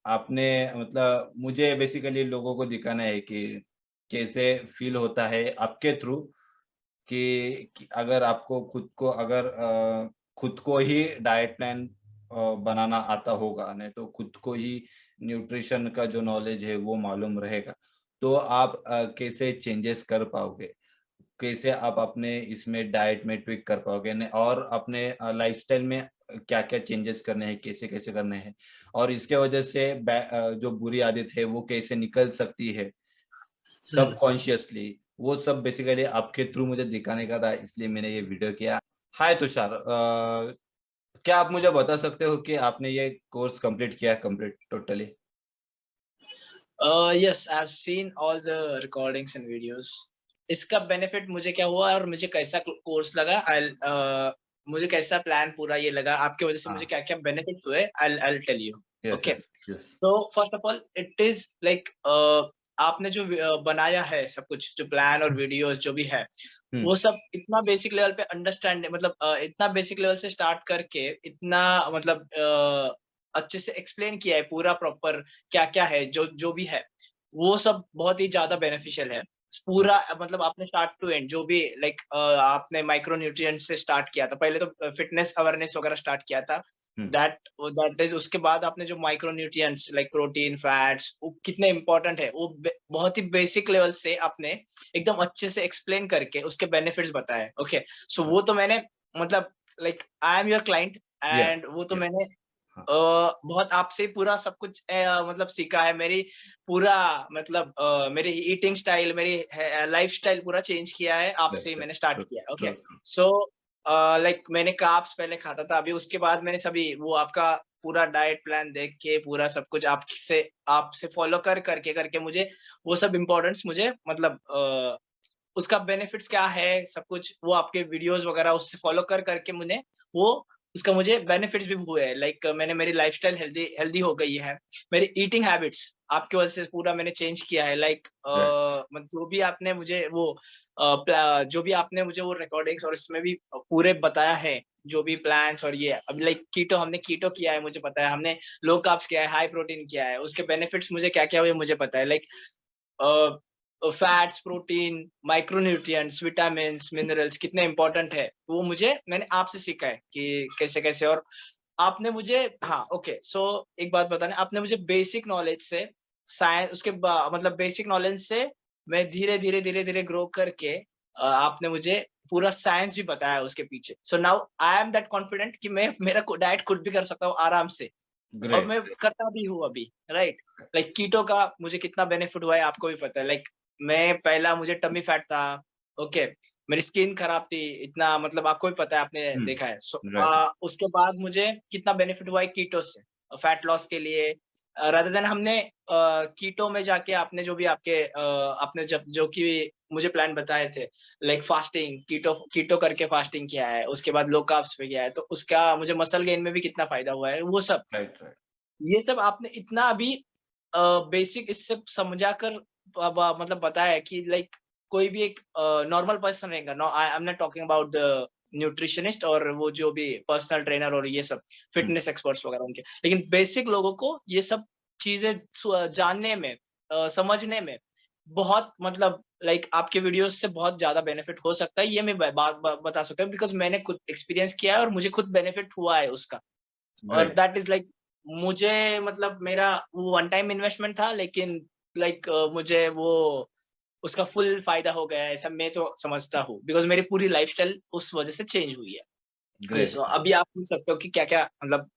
आपने मतलब मुझे बेसिकली लोगों को दिखाना है कि कैसे फील होता है आपके थ्रू कि अगर आपको खुद को ही डाइट प्लान बनाना आता होगा, नहीं तो खुद को ही न्यूट्रिशन का जो नॉलेज है वो मालूम रहेगा, तो आप कैसे चेंजेस कर पाओगे? कैसे आप अपने इसमें डाइट में ट्विक कर पाओगे न और अपने लाइफ़स्टाइल में क्या-क्या चेंजेस करने हैं, कैसे-कैसे करने हैं? और इसके वजह से जो बुरी आदत है वो कैसे निकल सकती है हुँ। सबकॉन्शियसली, वो सब बेसिकली आपके थ्रू मुझे दिखाने का था इसलिए मैंने ये वीडियो किया। हाय तुषार, क्या आप मुझे बता सकते हो कि आपने ये कोर्स कंप्लीट किया complete totally? Yes, I have seen all the recordings and videos. इसका बेनिफिट मुझे क्या हुआ और मुझे कैसा कोर्स लगा, मुझे कैसा प्लान पूरा ये लगा, आपकी वजह से मुझे हाँ, क्या-क्या बेनिफिट हुए, I will tell you. Yes, okay. Yes, yes. So first of all it is like आपने जो बनाया है सब कुछ, जो प्लान और वीडियोस जो भी है, हुँ, वो सब इतना बेसिक लेवल पे अंडरस्टैंड मतलब इतना बेसिक लेवल से स्टार्ट करके इतना मतलब अच्छे से एक्सप्लेन किया है पूरा प्रॉपर क्या-क्या है, जो जो भी है, वो सब बहुत ही ज़्यादा बेनिफिशियल है। हुँ, पूरा मतलब आपने स्टार्ट टू एंड जो भी लाइक आपने माइक्रो न्यूट्रिएंट्स से स्टार्ट किया था। पहले तो फिटनेस अवेयरनेस वगैरह स्टार्ट किया था। हुँ, दैट इज़ उसके बाद आपने जो micro nutrients like protein, fats वो कितने इम्पोर्टेंट है, वो बहुत ही बेसिक लेवल से आपने एकदम अच्छे से एक्सप्लेन करके उसके बेनिफिट्स बताए। ओके, सो हाँ, वो तो मैंने मतलब like I am your client या, एंड वो तो या, मैंने हाँ, बहुत आपसे ही पूरा सब कुछ मतलब सीखा है। मेरी पूरा मतलब मेरी ईटिंग स्टाइल, मेरी लाइफ़स्टाइल पूरा चेंज किया है, आपसे ही राइट, राइट, मैंने स्टार्ट ट्रू, किया है। Okay, true, true, so like मैंने कार्ब्स पहले खाता था, अभी उसके बाद मैंने सभी वो आपका पूरा डाइट प्लान देख के पूरा सब कुछ आपसे आपसे फॉलो करके मुझे वो सब इम्पोर्टेंस मुझे मतलब उसका बेनिफिट्स क्या है, सब कुछ वो आपके वीडियोज़ वगैरह उससे फॉलो करके मुझे वो उसका मुझे बेनिफिट्स भी हुए हैं। लाइक मैंने मेरी लाइफ़स्टाइल हेल्दी हेल्दी हो गई है। मेरी ईटिंग हैबिट्स आपकी वजह से पूरा मैंने चेंज किया है। लाइक राइट, मतलब जो भी आपने मुझे वो जो भी आपने मुझे वो रिकॉर्डिंग्स और इसमें भी पूरे बताया है, जो भी प्लान्स और ये अब लाइक कीटो हमने कीटो किया है मुझे पता है, हमने लो कार्ब्स किया है, हाई प्रोटीन किया है, उसके बेनिफिट्स मुझे क्या-क्या हुए मुझे पता है। Like fats, protein, micronutrients, vitamins, minerals कितने इम्पोर्टेंट है, वो मुझे मैंने आपसे सीखा है कि कैसे-कैसे और आपने मुझे हाँ, ओके, सो एक बात बताना, आपने मुझे बेसिक नॉलेज से उसके बा मतलब बेसिक नॉलेज से मैं धीरे-धीरे, धीरे-धीरे ग्रो करके आपने मुझे पूरा साइंस भी बताया उसके पीछे। So now I am that confident कि मैं मेरा डाइट खुद भी कर सकता हूँ आराम से। और ग्रेट, मैं ग्रेट, करता भी हूँ अभी, राइट? लाइक कीटो का मुझे कितना बेनिफिट हुआ है आपको भी पता है। लाइक मैं पहला मुझे टमी फैट था, ओके? मेरी स्किन खराब थी, इतना मतलब आपको भी पता है, आपने हुँ, देखा है। सो राइट, उसके बाद मुझे कितना बेनिफिट हुआ है कीटो से, फैट लॉस के लिए रादर देन हमने कीटो में जाके आपने जो भी आपने जब जो कि मुझे प्लान बताए थे, लाइक फास्टिंग, कीटो कीटो करके फास्टिंग किया है, उसके बाद लो कार्ब्स पे गया है, तो उसका मुझे मसल गेन में भी कितना फ़ायदा हुआ है, वो सब। राइट, राइट, ये सब आपने इतना अभी बेसिक इससे समझा कर मतलब बताया कि लाइक कोई भी एक नॉर्मल पर्सन रहेगा, no I am not talking about the nutritionist और वो जो भी पर्सनल ट्रेनर और ये सब हुँ, फिटनेस एक्सपर्ट्स वगैरह उनके, लेकिन बेसिक लोगों को ये सब चीजें जानने में समझने में बहुत मतलब लाइक आपके वीडियोस से बहुत ज्यादा बेनिफिट हो सकता है, ये मैं बता सकता हूँ बिकॉज मैंने खुद एक्सपीरियंस किया है और मुझे खुद बेनिफिट हुआ है उसका। और ग्रेट, दैट इज़ लाइक मुझे मतलब मेरा वो वन टाइम इन्वेस्टमेंट था, लेकिन लाइक मुझे वो उसका फुल फ़ायदा हो गया है, ऐसा मैं तो समझता हूँ। बिकॉज़ मेरी पूरी लाइफ़स्टाइल उस वज़ह से चेंज हुई है। ये ग्रेट, सो ग्रेट। अभी आप पूछ सकते हो कि क्या-क्या मतलब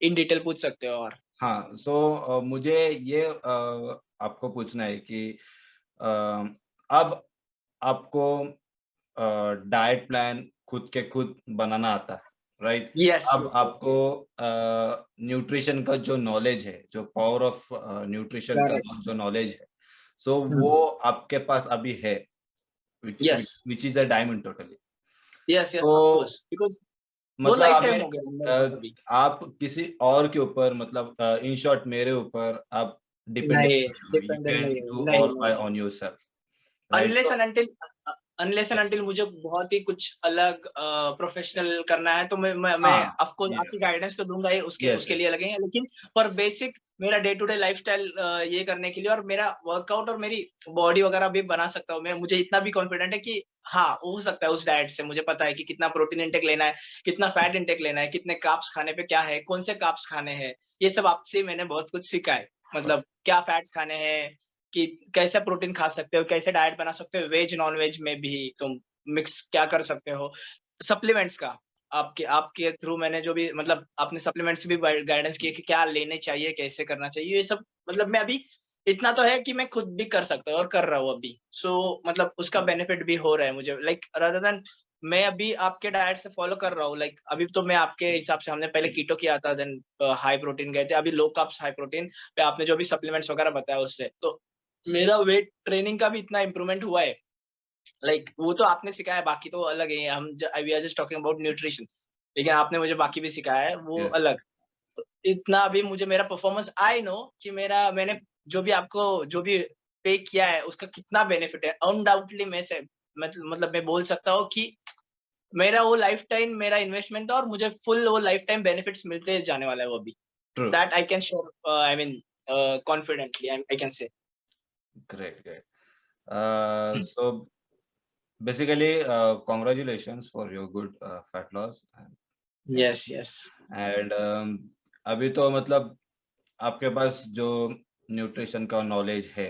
इन डिटेल पूछ सकते हो और हाँ, सो मुझे ये आपको पूछना है कि अ, अब आपको डाइट प्लान खुद के खुद बनाना आता है, राइट? यस, अब यस, यस, आपको यस। न्यूट्रिशन का जो नॉलेज है, जो पावर ऑफ न्यूट्रिशन का करेक्ट। जो नॉलेज है, सो हुँ। वो आपके पास अभी है, which yes, which which is a diamond totally. Yes, yes, of तो कोर्स बिकॉज़ वो मतलब लाइफ़ टाइम हमें हो गया मेरे पास अभी। आप किसी और के ऊपर मतलब इन शॉर्ट मेरे ऊपर आप डिपेंडेंट नहीं, नहीं हो। यू डिपेंडेंट कैन नहीं हूँ। डू नहीं, ऑल बाय नहीं। On yourself, right? अनलेस तो एंड अंटिल अनलेस एंड या अंटिल मुझे बहुत ही कुछ अलग प्रोफेशनल करना है, तो मैं हाँ, ऑफ कोर्स या आपकी गाइडेंस तो दूँगा ही, उसके यस, उसके यस। लिए लगेंगे, लेकिन फॉर बेसिक मेरा डे टू डे लाइफस्टाइल ये करने के लिए और मेरा वर्कआउट और मेरी बॉडी वगैरह भी बना सकता हूँ मैं। मुझे इतना भी कॉन्फिडेंट है कि हाँ, हो सकता है उस डाइट से मुझे पता है कि कितना प्रोटीन इंटेक लेना है, कितना फैट इंटेक लेना है, कितने कार्ब्स खाने पे क्या है, कौन से कार्ब्स खाने हैं। ये सब आपसे मैंने बहुत कुछ सीखा है। मतलब क्या फैट्स खाने हैं, कि कैसे प्रोटीन खा सकते हो, कैसे डाइट बना सकते हो, वेज, नॉन-वेज में भी तुम मिक्स क्या कर सकते हो। सप्लीमेंट्स का आपके आपके थ्रू मैंने जो भी मतलब आपने सप्लीमेंट्स भी गाइडेंस किए कि क्या लेने चाहिए, कैसे करना चाहिए, ये सब मतलब मैं अभी इतना तो है कि मैं खुद भी कर सकता हूँ और कर रहा हूँ अभी। मतलब उसका बेनिफिट भी हो रहा है मुझे लाइक रादर देन मैं अभी आपके डाइट से फॉलो कर रहा हूँ लाइक अभी तो मैं आपके हिसाब से हमने पहले कीटो किया था देन हाई प्रोटीन गए थे, अभी लो कार्ब्स हाई प्रोटीन पे आपने जो भी सप्लीमेंट्स वगैरह बताया उससे। तो मेरा वेट ट्रेनिंग का भी इतना इम्प्रूवमेंट हुआ है लाइक वो तो आपने सिखाया बाकी तो अलग है हम we are just talking about nutrition लेकिन आपने मुझे बाकी भी सिखाया है वो यस, अलग। तो इतना अभी मुझे मेरा परफॉर्मेंस आई नो कि मेरा मैंने जो भी आपको जो भी पे किया है उसका कितना बेनिफिट है अनडाउटली मैं से मतलब मैं बोल सकता हूँ कि मेरा वो लाइफ टाइम मेरा इन्वेस्टमेंट था और मुझे फुल वो लाइफ टाइम बेनिफिट्स मिलते जाने वाला है वो अभी true, that I can show I mean confidently I can say. Great, great. So basically, congratulations for your good fat loss. Yes yes. And अभी तो मतलब आपके पास जो न्यूट्रिशन का नॉलेज है,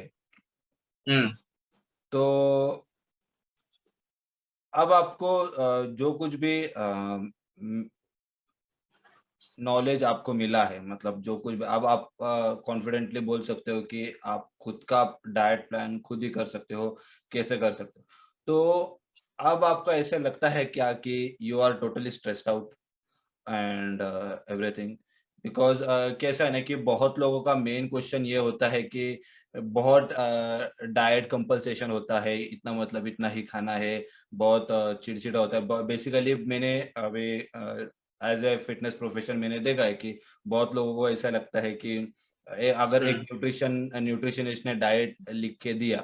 हम्म। तो अब आपको जो कुछ भी नॉलेज आपको मिला है, मतलब जो कुछ भी अब आप कॉन्फिडेंटली बोल सकते हो कि आप खुद का डाइट प्लान खुद ही कर सकते हो, कैसे कर सकते हो। तो अब आपको ऐसे लगता है क्या कि you are totally stressed out and everything? Because कैसा है ना कि बहुत लोगों का मेन क्वेश्चन ये होता है कि बहुत डाइट कंपल्सेशन होता है, इतना मतलब इतना ही खाना है, बहुत चिड़चिड़ा होता है। ब बेसिकली मैंने अभी एज़ अ फिटनेस प्रोफेशन मैंने देखा है कि बहुत लोगों को ऐसा लगता है कि अगर एक हम्म। न्यूट्रिशनिस्ट ने डाइट लिख के दिया,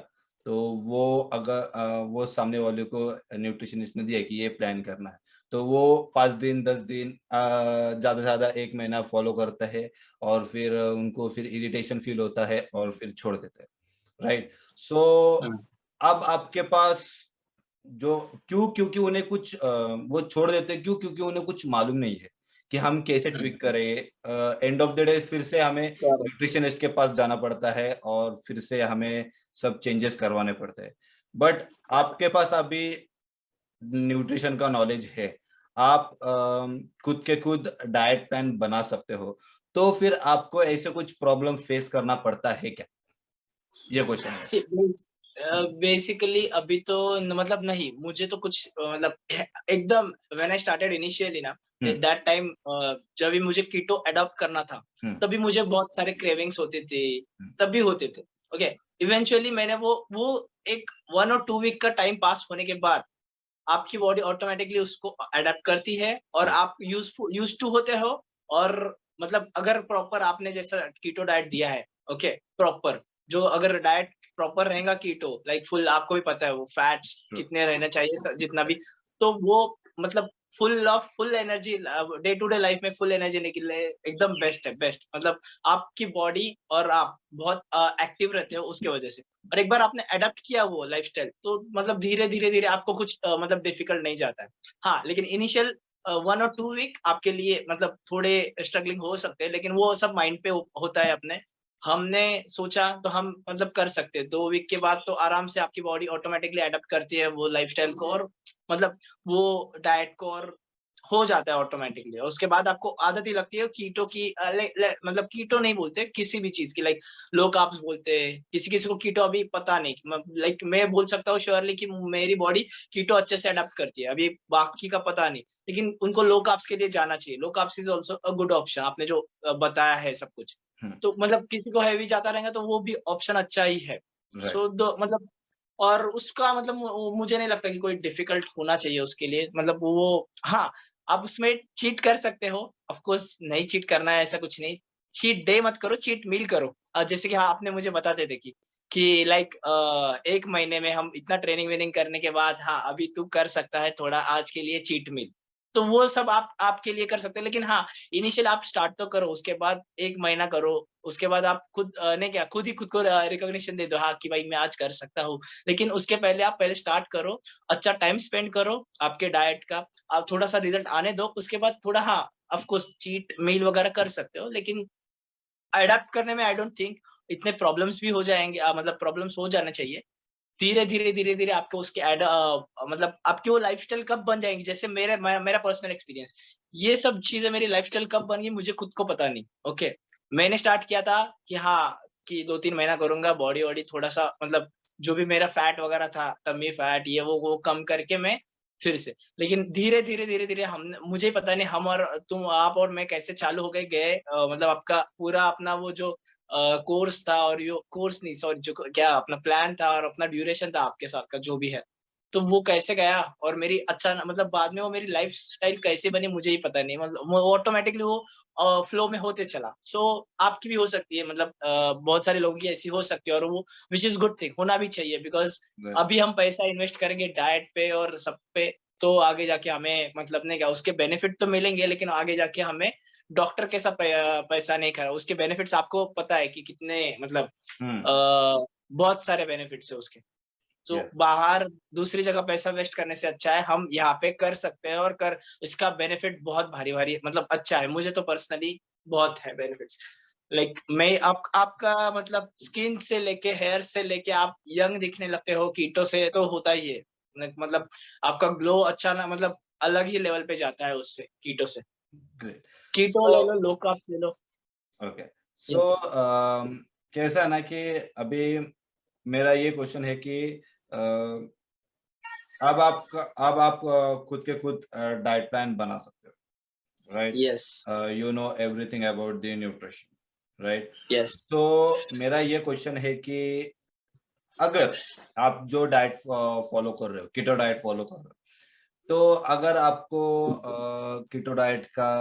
तो वो अगर वो सामने वाले को न्यूट्रिशनिस्ट ने दिया कि ये प्लान करना है। तो वो 5 दिन, 10 दिन ज़्यादा से ज़्यादा 1 महीना फ़ॉलो करता है और फिर उनको फिर इरिटेशन फ़ील होता है और फिर छोड़ देते हैं, राइट? सो हम्म। अब आपके पास जो क्यों? क्योंकि उन्हें कुछ वो छोड़ देते हैं क्यों? क्योंकि उन्हें कुछ मालूम नहीं है कि हम कैसे हम्म। ट्विक करें। एंड ऑफ द डे फिर से हमें Correct. न्यूट्रिशनिस्ट के पास जाना पड़ता है और फिर से हमें सब चेंजेस करवाने पड़ते हैं। बट आपके पास अभी न्यूट्रिशन का नॉलेज है, आप खुद के खुद डाइट प्लान बना सकते हो, तो फिर आपको ऐसे कुछ प्रॉब्लम फेस करना पड़ता है क्या? ये क्वेश्चन है मेरा। सी बेसिकली अभी तो मतलब नहीं मुझे तो कुछ मतलब एकदम व्हेन आई स्टार्टेड इनिशियली ना हुँ, दैट टाइम जब भी मुझे कीटो अडॉप्ट करना था हुँ, तभी मुझे बहुत सारे क्रेविंग्स होते थे हुँ, तभी होते थे। ओके इवेंचुअली मैंने वो एक 1 और 2 वीक का टाइम पास होने के बाद आपकी बॉडी ऑटोमेटिकली उसको अडॉप्ट करती है और राइट, आप यूज्ड टू होते हो और मतलब अगर प्रॉपर आपने जैसा कीटो डाइट दिया है ओके प्रॉपर जो अगर डाइट प्रॉपर रहेगा कीटो लाइक फुल आपको भी पता है वो फैट्स ट्रू, कितने रहना चाहिए जितना भी राइट, तो वो मतलब full energy day to day life में फुल एनर्जी के लिए एकदम बेस्ट है बेस्ट मतलब आपकी बॉडी और आप बहुत एक्टिव रहते हो उसके वजह से और एक बार आपने अडॉप्ट किया वो लाइफस्टाइल तो मतलब धीरे-धीरे आपको कुछ मतलब डिफिकल्ट नहीं जाता है। हाँ, लेकिन इनिशियल 1 और 2 वीक आपके लिए मतलब थोड़े स्ट्रगलिंग हो सकते हैं, लेकिन वो सब माइंड पे होता है अपने। हमने सोचा तो हम मतलब कर सकते हैं। 2 वीक के बाद तो आराम से आपकी बॉडी ऑटोमैटिकली अडॉप्ट करती है वो लाइफस्टाइल को और मतलब वो डाइट को और हो जाता है ऑटोमैटिकली और उसके बाद आपको आदत ही लगती है कीटो की मतलब कीटो नहीं बोलते किसी भी चीज़ की लाइक लो कार्ब्स बोलते हैं, किसी-किसी को कीटो अभी पता नहीं लाइक मैं बोल सकता हूँ श्योरली कि मेरी बॉडी कीटो अच्छे से अडॉप्ट करती है, अभी बाकी का पता नहीं। लेकिन उनको लो कार्ब्स के लिए जाना चाहिए, low carbs is also a good option आपने जो बताया है सब कुछ। हुँ, तो मतलब किसी को हेवी जाता रहेगा तो वो भी ऑप्शन अच्छा ही है। राइट, सो दो मतलब और उसका मतलब मुझे नहीं लगता कि कोई डिफिकल्ट होना चाहिए उसके लिए मतलब वो हाँ, आप उसमें चीट कर सकते हो। ऑफ कोर्स नहीं चीट करना है ऐसा कुछ नहीं। चीट डे मत करो, चीट मील करो। जैसे कि हाँ, आपने मुझे बताते थे कि लाइक 1 महीने में हम इतना ट्रेनिंग वेनिंग करने के बाद हाँ, अभी तू कर सकता है थोड़ा आज के लिए चीट मील। तो वो सब आप आपके लिए कर सकते हो। लेकिन हाँ, इनिशियल आप स्टार्ट तो करो, उसके बाद 1 महीना करो, उसके बाद आप खुद ने क्या खुद ही खुद को रिकॉग्निशन दे दो, हाँ, कि भाई मैं आज कर सकता हूँ। लेकिन उसके पहले आप पहले स्टार्ट करो, अच्छा टाइम स्पेंड करो आपके डाइट का, आप थोड़ा-सा रिजल्ट आने दो, उसके बाद थोड़ा हाँ, ऑफ कोर्स चीट मील वगैरह कर सकते हो, लेकिन अडॉप्ट करने में आई डोंट थिंक इतने प्रॉब्लम्स भी हो जाएँगे, मतलब प्रॉब्लम्स हो जाने चाहिए। धीरे-धीरे, धीरे-धीरे आपको उसके मतलब आपकी वो लाइफ़स्टाइल कब बन जाएँगी, जैसे मेरा पर्सनल एक्सपीरियंस, ये सब चीज़ें मेरी लाइफ़स्टाइल कब बन गई मुझे खुद को पता नहीं, ओके। मैंने स्टार्ट किया था कि हाँ, कि 2-3 महीना करूँगा, बॉडी-वॉडी थोड़ा-सा मतलब जो भी मेरा फैट वगैरह था, टमी फैट ये वो कम करके मैं फिर से, लेकिन धीरे-धीरे, धीरे-धीरे हमने मुझे ही पता नहीं हम और तुम आप और मैं कैसे चालू हो गए मतलब आपका पूरा अपना वो जो कोर्स था और यो कोर्स नहीं सॉरी जो क्या अपना प्लान था और अपना ड्यूरेशन था आपके साथ का जो भी है, तो वो कैसे गया और मेरी अच्छा मतलब बाद में वो मेरी लाइफ़स्टाइल कैसे बनी मुझे ही पता नहीं, मतलब वो ऑटोमैटिकली वो फ्लो में होते चला। सो आपकी भी हो सकती है, मतलब बहुत सारे लोगों की ऐसी हो सकती है और वो व्हिच इज़ गुड थिंग, होना भी चाहिए बिकॉज़ अभी हम पैसा इन्वेस्ट करेंगे डाइट पे और सब पे, तो आगे जाके हमें मतलब नहीं क्या उसके बेनिफिट तो मिलेंगे, लेकिन आगे जाके हमें डॉक्टर के साथ पैसा नहीं खा, उसके बेनिफिट्स आपको पता है कि कितने मतलब हम्म। अ, बहुत सारे बेनिफिट्स है उसके। तो यस। बाहर दूसरी जगह पैसा वेस्ट करने से अच्छा है हम यहाँ पे कर सकते हैं और कर इसका बेनिफिट बहुत भारी-भारी मतलब अच्छा है। मुझे तो पर्सनली बहुत है बेनिफिट्स। लाइक मैं आप आपका मतलब स्किन से लेके हेयर से लेके आप यंग दिखने लगते हो कीटो से तो होता ही है। मतलब आपका ग्लो अच्छा ना मतलब अलग ही लेवल पे जाता है उससे कीटो से। ग्रेट। कीटो सो ले लो, लो कार्ब्स ले लो। ओके। सो यस, कैसा है ना कि अभी मेरा ये क्वेश्चन है कि अ, अब आप खुद के खुद डाइट प्लान बना सकते हो, right? Yes, you know everything about the nutrition, right? Yes. तो मेरा ये क्वेश्चन है कि अगर आप जो डाइट फॉलो कर रहे हो, कीटो डाइट फॉलो कर रहे हो, तो अगर आपको कीटो डाइट का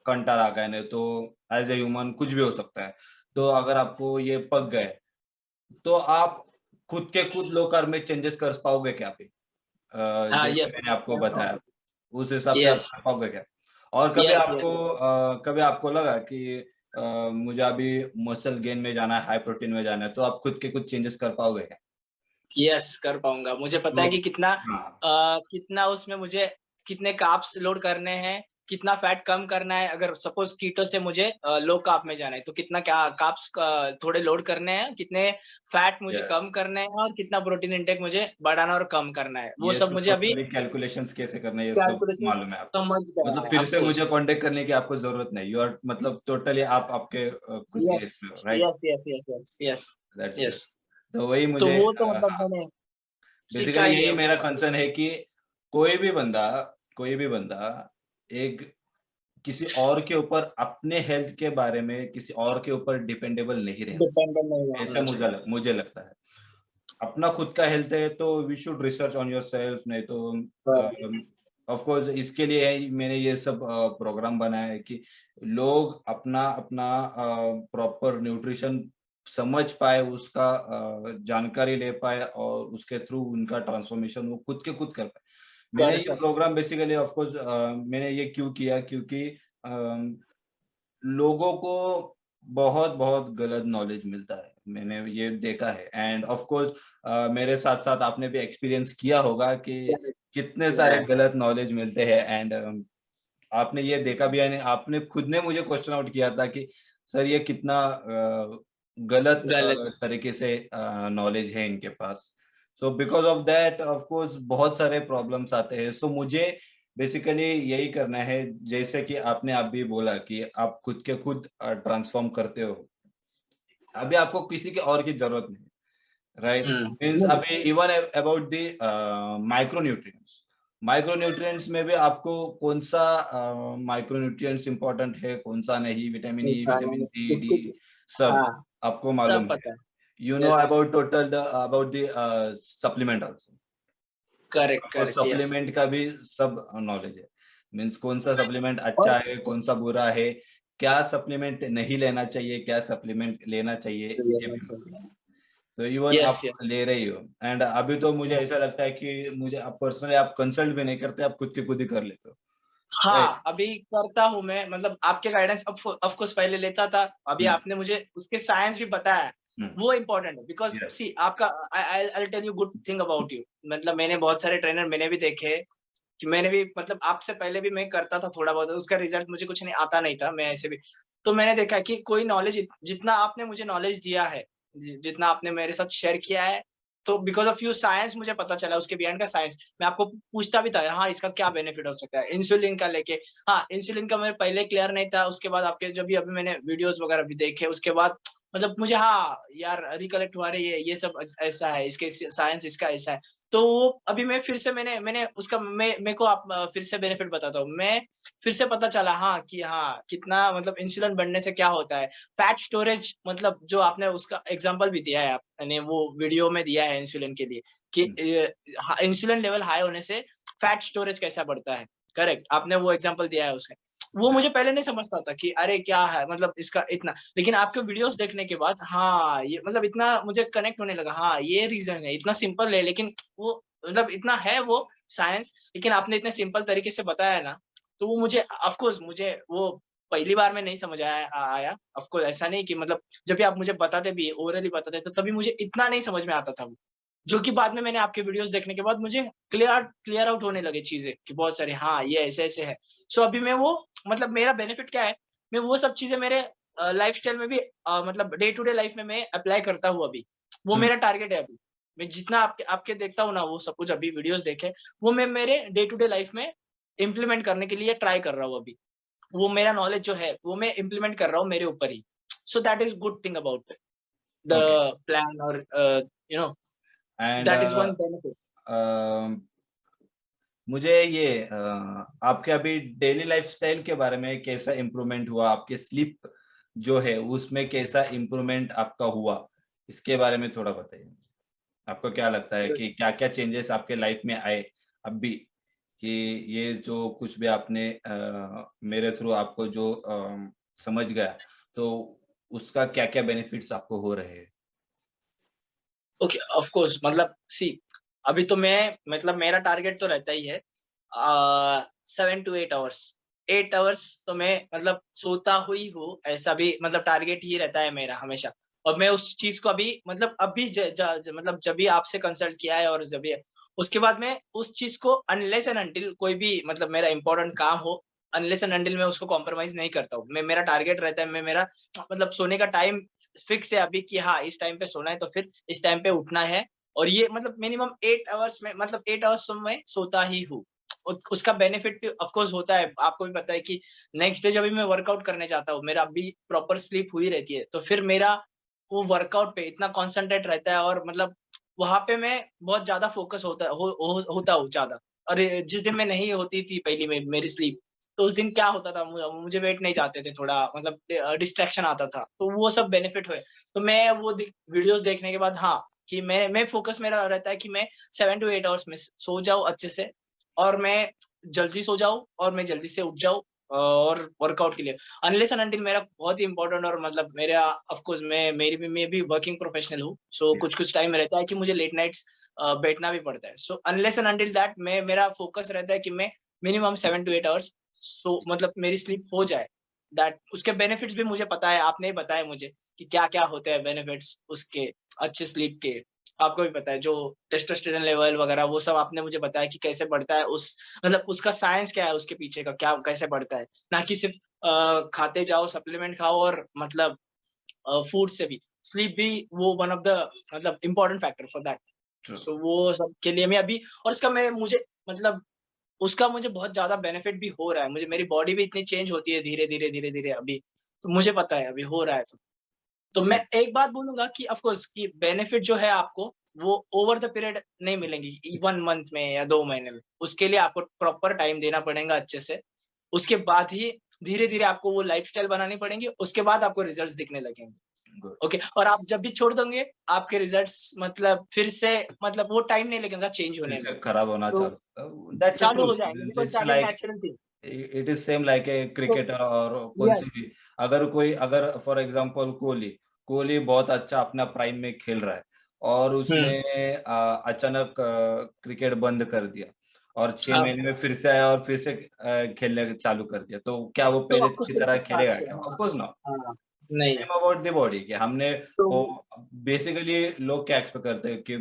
कंटाल आ गया, नहीं तो एज़ ए ह्यूमन कुछ भी हो सकता है। तो अगर आपको ये पक गए, तो आप खुद के खुद लो कार्ब में चेंजेस कर पाओगे क्या अभी? हाँ, जैसे यस। मैंने आपको बताया, उस हिसाब से आप यस, कर पाओगे क्या? और यस, यस। कभी आपको लगा कि मुझे अभी मसल गेन में जाना है, हाई प्रोटीन में जाना है, तो आप खुद के खुद चेंजेस कर पाओगे क्या? यस, कर पाऊँगा। मुझे पता तो है कि कितना हाँ, कितना उसमें मुझे कितने कार्ब्स लोड करने हैं, कितना फैट कम करना है। अगर सपोज़ कीटो से मुझे लो कार्ब में जाना है, तो कितना क्या कार्ब्स थोड़े लोड करने हैं, कितने फैट मुझे कम यस। करने हैं और कितना प्रोटीन इंटेक मुझे बढ़ाना और कम करना है। वो ये सब सब मुझे अभी टोटली कैलकुलेशंस कैसे करना है, ये सब कैलकुलेशन मालूम है आपको। समझ गया मतलब है, फिर ऑफ़ से कोर्स। मुझे कॉन्टैक्ट करने की आपको ज़रूरत नहीं। यू आर मतलब टोटली आप आपके खुद के यस, इसमें हो, right? Yes, yes, yes, yes, yes, that's yes. Great. तो वही तो मुझे वो तो मतलब हाँ, मैंने सीखा बेसिकली ही यही है मेरा वो। कंसर्न है कि कोई भी बंदा कोई भी बंदा एक किसी और के ऊपर अपने हेल्थ के बारे में किसी और के ऊपर डिपेंडेबल नहीं रहना डिपेंडेंट नहीं चाहिए, ऐसा होना चाहिए। मुझे लगता है। अपना खुद का हेल्थ है तो we should research on yourself, नहीं तो ऑफ कोर्स इसके लिए मैंने ये सब प्रोग्राम बनाया है कि लोग अपना अपना प्रॉपर न्यूट्रिशन समझ पाए, उसका जानकारी ले पाए और उसके थ्रू उनका ट्रांसफॉर्मेशन वो खुद के खुद कर पाए। मैंने कर ये सकते हैं। प्रोग्राम बेसिकली ऑफ कोर्स मैंने ये क्यों किया क्योंकि लोगों को बहुत-बहुत गलत नॉलेज मिलता है। मैंने ये देखा है एंड ऑफ कोर्स मेरे साथ-साथ आपने भी एक्सपीरियंस किया होगा कि कितने सारे गलत नॉलेज मिलते हैं एंड आपने ये देखा भी है नहीं, आपने खुद ने मुझे क्वेश्चन आउट किया था कि सर ये कितना गलत गलत तरीके से नॉलेज है इनके पास। So because of that of course बहुत सारे प्रॉब्लम्स आते हैं। सो मुझे बेसिकली यही करना है, जैसे कि आपने अभी बोला कि आप खुद के खुद ट्रांसफ़ॉर्म करते हो। अभी आपको किसी के और की ज़रूरत नहीं, राइट? मीन्स नहीं, अभी even about the micronutrients. Micronutrients में भी आपको कौन-सा माइक्रोन्यूट्रिएंट्स इम्पोर्टेंट है, कौन-सा नहीं, विटामिन ई, इंसानों विटामिन में सी, किसको डी किस सब हाँ, आपको सब मालूम है। पता है। You know yes, about the supplement also. Correct, आपको करेक्ट, यस। सप्लीमेंट का भी सब नॉलेज है। मीन्स कौन-सा सप्लीमेंट और अच्छा है, कौन-सा बुरा है, क्या सप्लीमेंट नहीं लेना चाहिए, क्या सप्लीमेंट लेना चाहिए, ये भी मालूम है। तो इवन यस आप यस। ले रही हो, एंड अभी तो मुझे ऐसा लगता है कि मुझे आप पर्सनली आप कंसल्ट भी नहीं करते, आप खुद के खुद ही कर लेते हो, राइट? हाँ, अभी करता हूँ मैं, मतलब आपके गाइडेंस ऑफ कोर्स पहले लेता था, अभी हम्म, आपने मुझे उसके साइंस भी बताया, हम्म, वो इम्पोर्टेंट है। बिकॉज़ यस, सी आपका I will tell you good thing about you, मतलब मैंने बहुत सारे ट्रेनर मैंने भी देखे, कि मैंने भी मतलब आपसे पहले भी मैं करता था थोड़ा बहुत, उसका रिजल्ट मुझे कुछ नहीं आता नहीं था, मैं ऐसे भी। तो मैंने देखा कि कोई नॉलेज जितना आपने मुझे नॉलेज दिया है, जितना आपने मेरे साथ शेयर किया है, तो बिकॉज़ ऑफ यू साइंस मुझे पता चला, उसके बिहाइंड का साइंस। मैं आपको पूछता भी था, हाँ, इसका क्या बेनिफिट हो सकता है? इंसुलिन का लेके, हाँ, इंसुलिन का मेरे पहले क्लियर नहीं था, उसके बाद आपके जब भी अभी मैंने वीडियोज़ वगैरह भी देखे, उसके बाद मतलब मुझे हाँ, यार रिकलेक्ट हुआ, अरे ये सब ऐसा है, इसके साइंस इसका ऐसा है। तो वो अभी मैं फिर से मैंने मैंने उसका मैं मेरे को आप फिर से बेनिफिट बताता हूँ। मैं फिर से पता चला हाँ, कि हाँ, कितना मतलब इंसुलिन बढ़ने से क्या होता है। फैट स्टोरेज मतलब जो आपने उसका एग्ज़ाम्पल भी दिया है आपने वो वीडियो में दिया है इंसुलिन के लिए कि इंसुलिन लेवल हाई होने से फैट स्टोरेज कैसा बढ़ता है। करेक्ट, आपने वो एग्ज़ाम्पल दिया है उसका। वो मुझे पहले नहीं समझता था कि अरे क्या है मतलब इसका इतना, लेकिन आपके वीडियोज़ देखने के बाद हाँ, ये मतलब इतना मुझे कनेक्ट होने लगा, हाँ, ये रीज़न है, इतना सिंपल है लेकिन वो मतलब इतना है वो साइंस, लेकिन आपने इतने सिंपल तरीके से बताया ना, तो वो मुझे ऑफ कोर्स मुझे वो पहली बार में नहीं समझ आया। ऑफ कोर्स ऐसा नहीं कि मतलब जब भी आप मुझे बताते भी, ओरली बताते तो तभी मुझे इतना नहीं समझ में आता था वो। जो कि बाद में मैंने आपके वीडियोज़ देखने के बाद मुझे क्लियर आउट होने लगे चीज़ें कि बहुत सारी हाँ, ये ऐसे-ऐसे है। सो अभी मैं वो मतलब मेरा बेनिफिट क्या है, मैं वो सब चीज़ें मेरे लाइफ़स्टाइल में भी मतलब डे टू डे लाइफ़ में मैं अप्लाई करता हूँ अभी। वो हम्म, मेरा टारगेट है अभी। मैं जितना आपके आपके देखता हूँ ना वो सब कुछ अभी वीडियोज़ देखे, वो मैं मेरे डे टू डे लाइफ़ में इम्प्लीमेंट करने के लिए ट्राई कर रहा हूँ अभी। वो मेरा नॉलेज जो है, वो मैं इम्प्लीमेंट कर रहा हूँ मेरे ऊपर ही। So that is good thing about the okay, plan और you know and that is one benefit. मुझे ये आपके अभी डेली लाइफस्टाइल के बारे में कैसा इम्प्रूवमेंट हुआ, आपके स्लीप जो है उसमें कैसा इम्प्रूवमेंट आपका हुआ, इसके बारे में थोड़ा बताइए। आपको क्या लगता है कि क्या-क्या चेंजेस आपके लाइफ में आए अब भी, कि ये जो कुछ भी आपने मेरे थ्रू आपको जो समझ गया, तो उसका क्या-क्या बेनिफिट्स आपको हो रहे हैं? ओके, ऑफ कोर्स मतलब सी अभी तो मैं मतलब मेरा टारगेट तो रहता ही है 7 टू 8 आवर्स। 8 आवर्स तो मैं मतलब सोता हुई हूँ, ऐसा भी मतलब टारगेट ही रहता है मेरा हमेशा। और मैं उस चीज़ को अभी मतलब अभी ज ज ज मतलब जब भी आपसे कंसल्ट किया है और जब भी उसके बाद मैं उस चीज़ को अनलेस एंड अंटिल कोई भी मतलब मेरा इम्पोर्टेंट काम हो, अनलेस एंड अंटिल मैं उसको कॉम्प्रोमाइज़ नहीं करता हूँ। मैं मेरा टारगेट रहता है, मैं मेरा मतलब सोने का टाइम फिक्स है अभी कि हाँ, इस टाइम पे सोना है तो फिर इस टाइम पे उठना है और ये मतलब मिनिमम 8 आवर्स में मतलब 8 आवर्स तो मैं सोता ही हूँ। उसका बेनिफिट भी ऑफ कोर्स होता है, आपको भी पता है कि नेक्स्ट डे जब भी मैं वर्कआउट करने जाता हूँ, मेरा अभी प्रॉपर स्लीप हुई रहती है, तो फिर मेरा वो वर्कआउट पे इतना कॉन्संट्रेट रहता है और मतलब वहाँ पे मैं बहुत ज़्यादा फोकस होता हूँ ज़्यादा। और जिस दिन मैं नहीं होती थी पहली में मेरी स्लीप, तो उस दिन क्या होता था मुझे वेट नहीं जाते थे थोड़ा मतलब डिस्ट्रैक्शन आता था, तो वो सब बेनिफिट हुए। तो मैं वो वीडियोज़ देखने के बाद हाँ, कि मैं फोकस मेरा रहता है कि मैं 7 टू 8 आवर्स में सो जाऊँ अच्छे से और मैं जल्दी सो जाऊँ और मैं जल्दी से उठ जाऊँ और वर्कआउट के लिए। अनलेस एंड अंटिल मेरा बहुत ही इम्पोर्टेंट और मतलब मेरा ऑफ कोर्स मैं भी वर्किंग प्रोफेशनल हूँ। सो कुछ-कुछ टाइम रहता है कि मुझे लेट नाइट्स बैठना भी पड़ता है। So unless and until that मेरा फोकस रहता है कि मैं मिनिमम 7 टू 8 आवर्स मतलब मेरी स्लीप हो जाए। दैट उसके बेनिफिट्स भी मुझे पता है, आपने ही बताया मुझे कि क्या-क्या होते हैं बेनिफिट्स उसके अच्छे स्लीप के। आपको भी पता है जो टेस्टोस्टेरोन लेवल वगैरह वो सब आपने मुझे बताया कि कैसे बढ़ता है उस मतलब उसका साइंस क्या है उसके पीछे का, क्या कैसे बढ़ता है। ना कि सिर्फ़ खाते जाओ, सप्लीमेंट खाओ और मतलब फूड से भी। स्लीप भी वो वन ऑफ द मतलब important factor for that. True, so वो सब के लिए मैं अभी और इसका मैं मुझे मतलब उसका मुझे बहुत ज़्यादा बेनिफिट भी हो रहा है। मुझे मेरी बॉडी भी इतनी चेंज होती है धीरे-धीरे, धीरे-धीरे अभी। तो मुझे पता है अभी हो रहा है तो। तो मैं जी, एक बात बोलूँगा कि ऑफ कोर्स कि बेनिफिट जो है आपको वो ओवर द पीरियड नहीं मिलेंगी 1 मंथ में या 2 महीने में। उसके लिए आपको प्रॉपर टाइम देना पड़ेगा अच्छे से। उसके बाद ही धीरे-धीरे आपको वो लाइफ़स्टाइल बनानी पड़ेंगी, उसके बाद आपको रिज़ल्ट्स दिखने लगेंगे। गुड। ओके और आप जब भी छोड़ दोगे, आपके रिज़ल्ट्स मतलब फिर से मतलब वो टाइम नहीं लगेगा चेंज फिर होने में। से खराब होना सो चालू, दैट्स अ चालू हो जाएँगे truth, because it's that is like natural thing. It is same like a तो क्रिकेटर और कौन सी यस, भी, अगर कोई, अगर फॉर एग्जांपल कोहली, कोहली बहुत अच्छा अपना प्राइम में खेल रहा है, और उसने अचानक क्रिकेट बंद कर दिया और 6 महीने में फिर से आया और फिर से खेलने चालू कर दिया, तो क्या वो तो पहले आपको की फिर से तरह स्टार्ट खेलेगा से, क्या? ऑफ हाँ कोर्स नॉट। हाँ, नहीं सेम अबाउट द बॉडी कि हमने तो वो बेसिकली लोग क्या एक्सपेक्ट करते हैं कि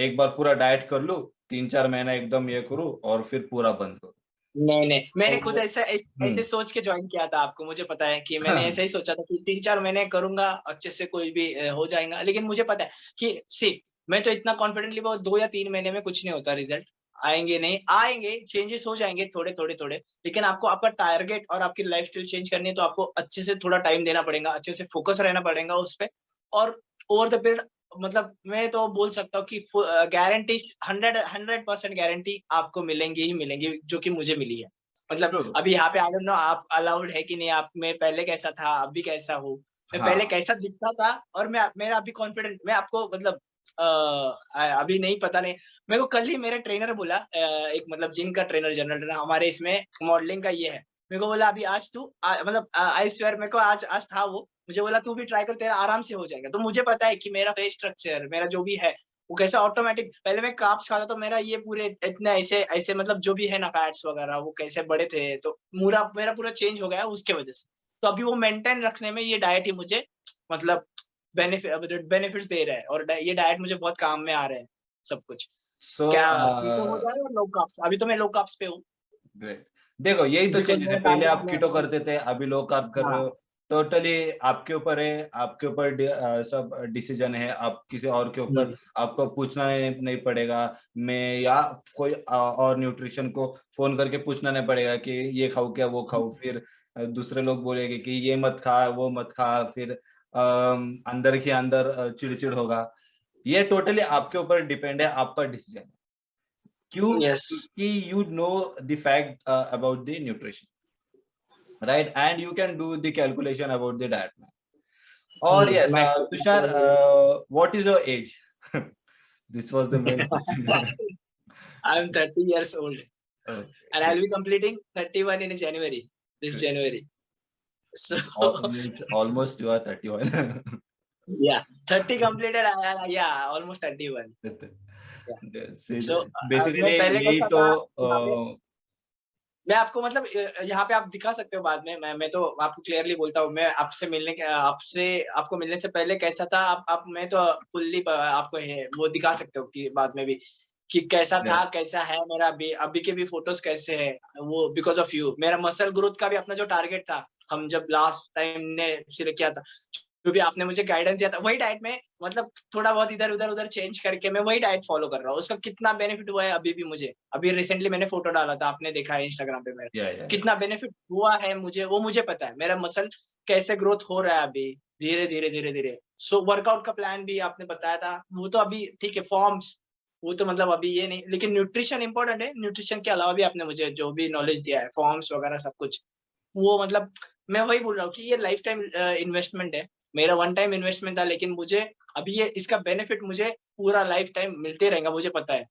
एक बार पूरा डाइट कर लूं, 3-4 महीना एकदम ये करूं और फिर पूरा बंद करूं। नहीं नहीं, मैंने खुद तो ऐसा ऐसे हम्म सोच के ज्वाइन किया था, आपको मुझे पता है कि मैंने ऐसा ही सोचा था कि 3-4 महीने करूंगा अच्छे से, कोई भी हो जाएगा। लेकिन मुझे पता है कि सी मैं तो इतना कॉन्फिडेंटली, वो 2 या 3 महीने में कुछ नहीं होता रिजल्ट, आएंगे नहीं आएंगे, चेंजेस हो जाएंगे थोड़े थोड़े थोड़े। लेकिन आपको आपका टारगेट और आपकी लाइफ स्टाइल चेंज करनी है, तो आपको अच्छे से थोड़ा टाइम देना पड़ेगा, अच्छे से फोकस रहना पड़ेगा उस पे। और ओवर द पीरियड, मतलब मैं तो बोल सकता हूँ कि गारंटी 100% गारंटी आपको मिलेंगी ही मिलेंगी, जो कि मुझे मिली है। मतलब ट्रू। अभी यहाँ पे आई डोंट नो आप अलाउड है कि नहीं, आप, मैं पहले कैसा था, अभी कैसा हूँ। मैं पहले हाँ कैसा दिखता था और मैं मेरा अभी कॉन्फिडेंट, मैं आपको मतलब अभी नहीं पता नहीं। मेरे को कल ही मेरे ट्रेनर बोला, एक मतलब जिम का ट्रेनर, जनरल ट्रेनर हमारे इसमें मॉडलिंग का ये है। मेरे को बोला अभी आज तू मतलब आई स्वेयर, मेरे को आज आज था वो, मुझे बोला तू भी ट्राई कर, तेरा आराम से हो जाएगा। तो मुझे पता है कि मेरा फेस स्ट्रक्चर, मेरा जो भी है वो कैसा ऑटोमेटिक, पहले मैं कार्ब्स खाता तो मेरा ये पूरे इतने ऐसे ऐसे मतलब जो भी है ना फैट्स वगैरह वो कैसे बड़े थे, तो पूरा मेरा पूरा चेंज हो गया उसके वजह से। तो अभी वो मेंटेन रखने में ये डाइट ही मुझे मतलब बेनिफिट्स दे रहा है, और ये डाइट मुझे बहुत काम में आ रहे हैं सब कुछ। सो क्या कीटो हो जाए और लो कार्ब्स, अभी तो मैं लो कार्ब्स पे हूँ, ग्रेट। देखो यही तो बिकॉज चेंजेस है, मेरा पहले टारगेट आप में, कीटो करते थे, अभी लो कार्ब कर रहे हाँ हो। टोटली आपके ऊपर है, आपके ऊपर सब डिसीजन है, आप किसी और के ऊपर आपको पूछना नहीं पड़ेगा। मैं या कोई और न्यूट्रिशन को फोन करके पूछना नहीं पड़ेगा कि ये खाऊं क्या वो खाऊं, फिर दूसरे लोग बोलेंगे कि ये मत खा वो मत खा, फिर अंदर ही अंदर चिड़चिड़ होगा। ये टोटली आपके ऊपर डिपेंड है, आपका डिसीजन। क्यों? यस क्योंकि you know the fact about the nutrition, right, and you can do the calculation about the diet plan. और यस, मैं Tushar, what is your age? This was the main question. I'm 30 years old Okay, and I'll great. be completing 31 in January, this Great. January. So Means almost you are 31. yeah, 30 completed. Yeah, almost 31. Yeah. So मैं basically पहले यही कैसा तो था यहाँ पे, मैं आपको मतलब यहाँ पे आप दिखा सकते हो बाद में, मैं तो आपको क्लियरली बोलता हूँ, मैं आपसे मिलने के आपसे आपको मिलने से पहले कैसा था, आप मैं तो फुल्ली आपको है वो दिखा सकते हो कि बाद में भी कि कैसा था, कैसा है मेरा अभी, अभी के भी फोटोज कैसे है, वो बिकॉज ऑफ यू। मेरा मसल ग्रोथ का भी अपना जो टारगेट था, हम जब लास्ट टाइम ने सिलेक्ट किया था, जो भी आपने मुझे गाइडेंस दिया था, वही डाइट में मतलब थोड़ा बहुत इधर उधर उधर चेंज करके मैं वही डाइट फॉलो कर रहा हूँ। उसका कितना बेनिफिट हुआ है अभी भी मुझे, अभी रिसेंटली मैंने फोटो डाला था, आपने देखा है इंस्टाग्राम पे मेरा, या या कितना बेनिफिट हुआ है मुझे वो मुझे पता है। मेरा मसल कैसे ग्रोथ हो रहा है अभी, धीरे धीरे धीरे धीरे। सो वर्कआउट का प्लान भी आपने बताया था, वो तो अभी ठीक है, फॉर्म्स वो तो मतलब अभी ये नहीं, लेकिन न्यूट्रिशन इंपॉर्टेंट है। न्यूट्रिशन के अलावा भी आपने मुझे जो भी नॉलेज दिया है, फॉर्म्स वगैरह सब कुछ, वो मतलब मैं वही बोल रहा हूँ कि ये लाइफ टाइम इन्वेस्टमेंट है। मेरा वन टाइम इन्वेस्टमेंट था, लेकिन मुझे अभी ये इसका बेनिफिट मुझे पूरा लाइफ टाइम मिलते रहेगा, मुझे पता है।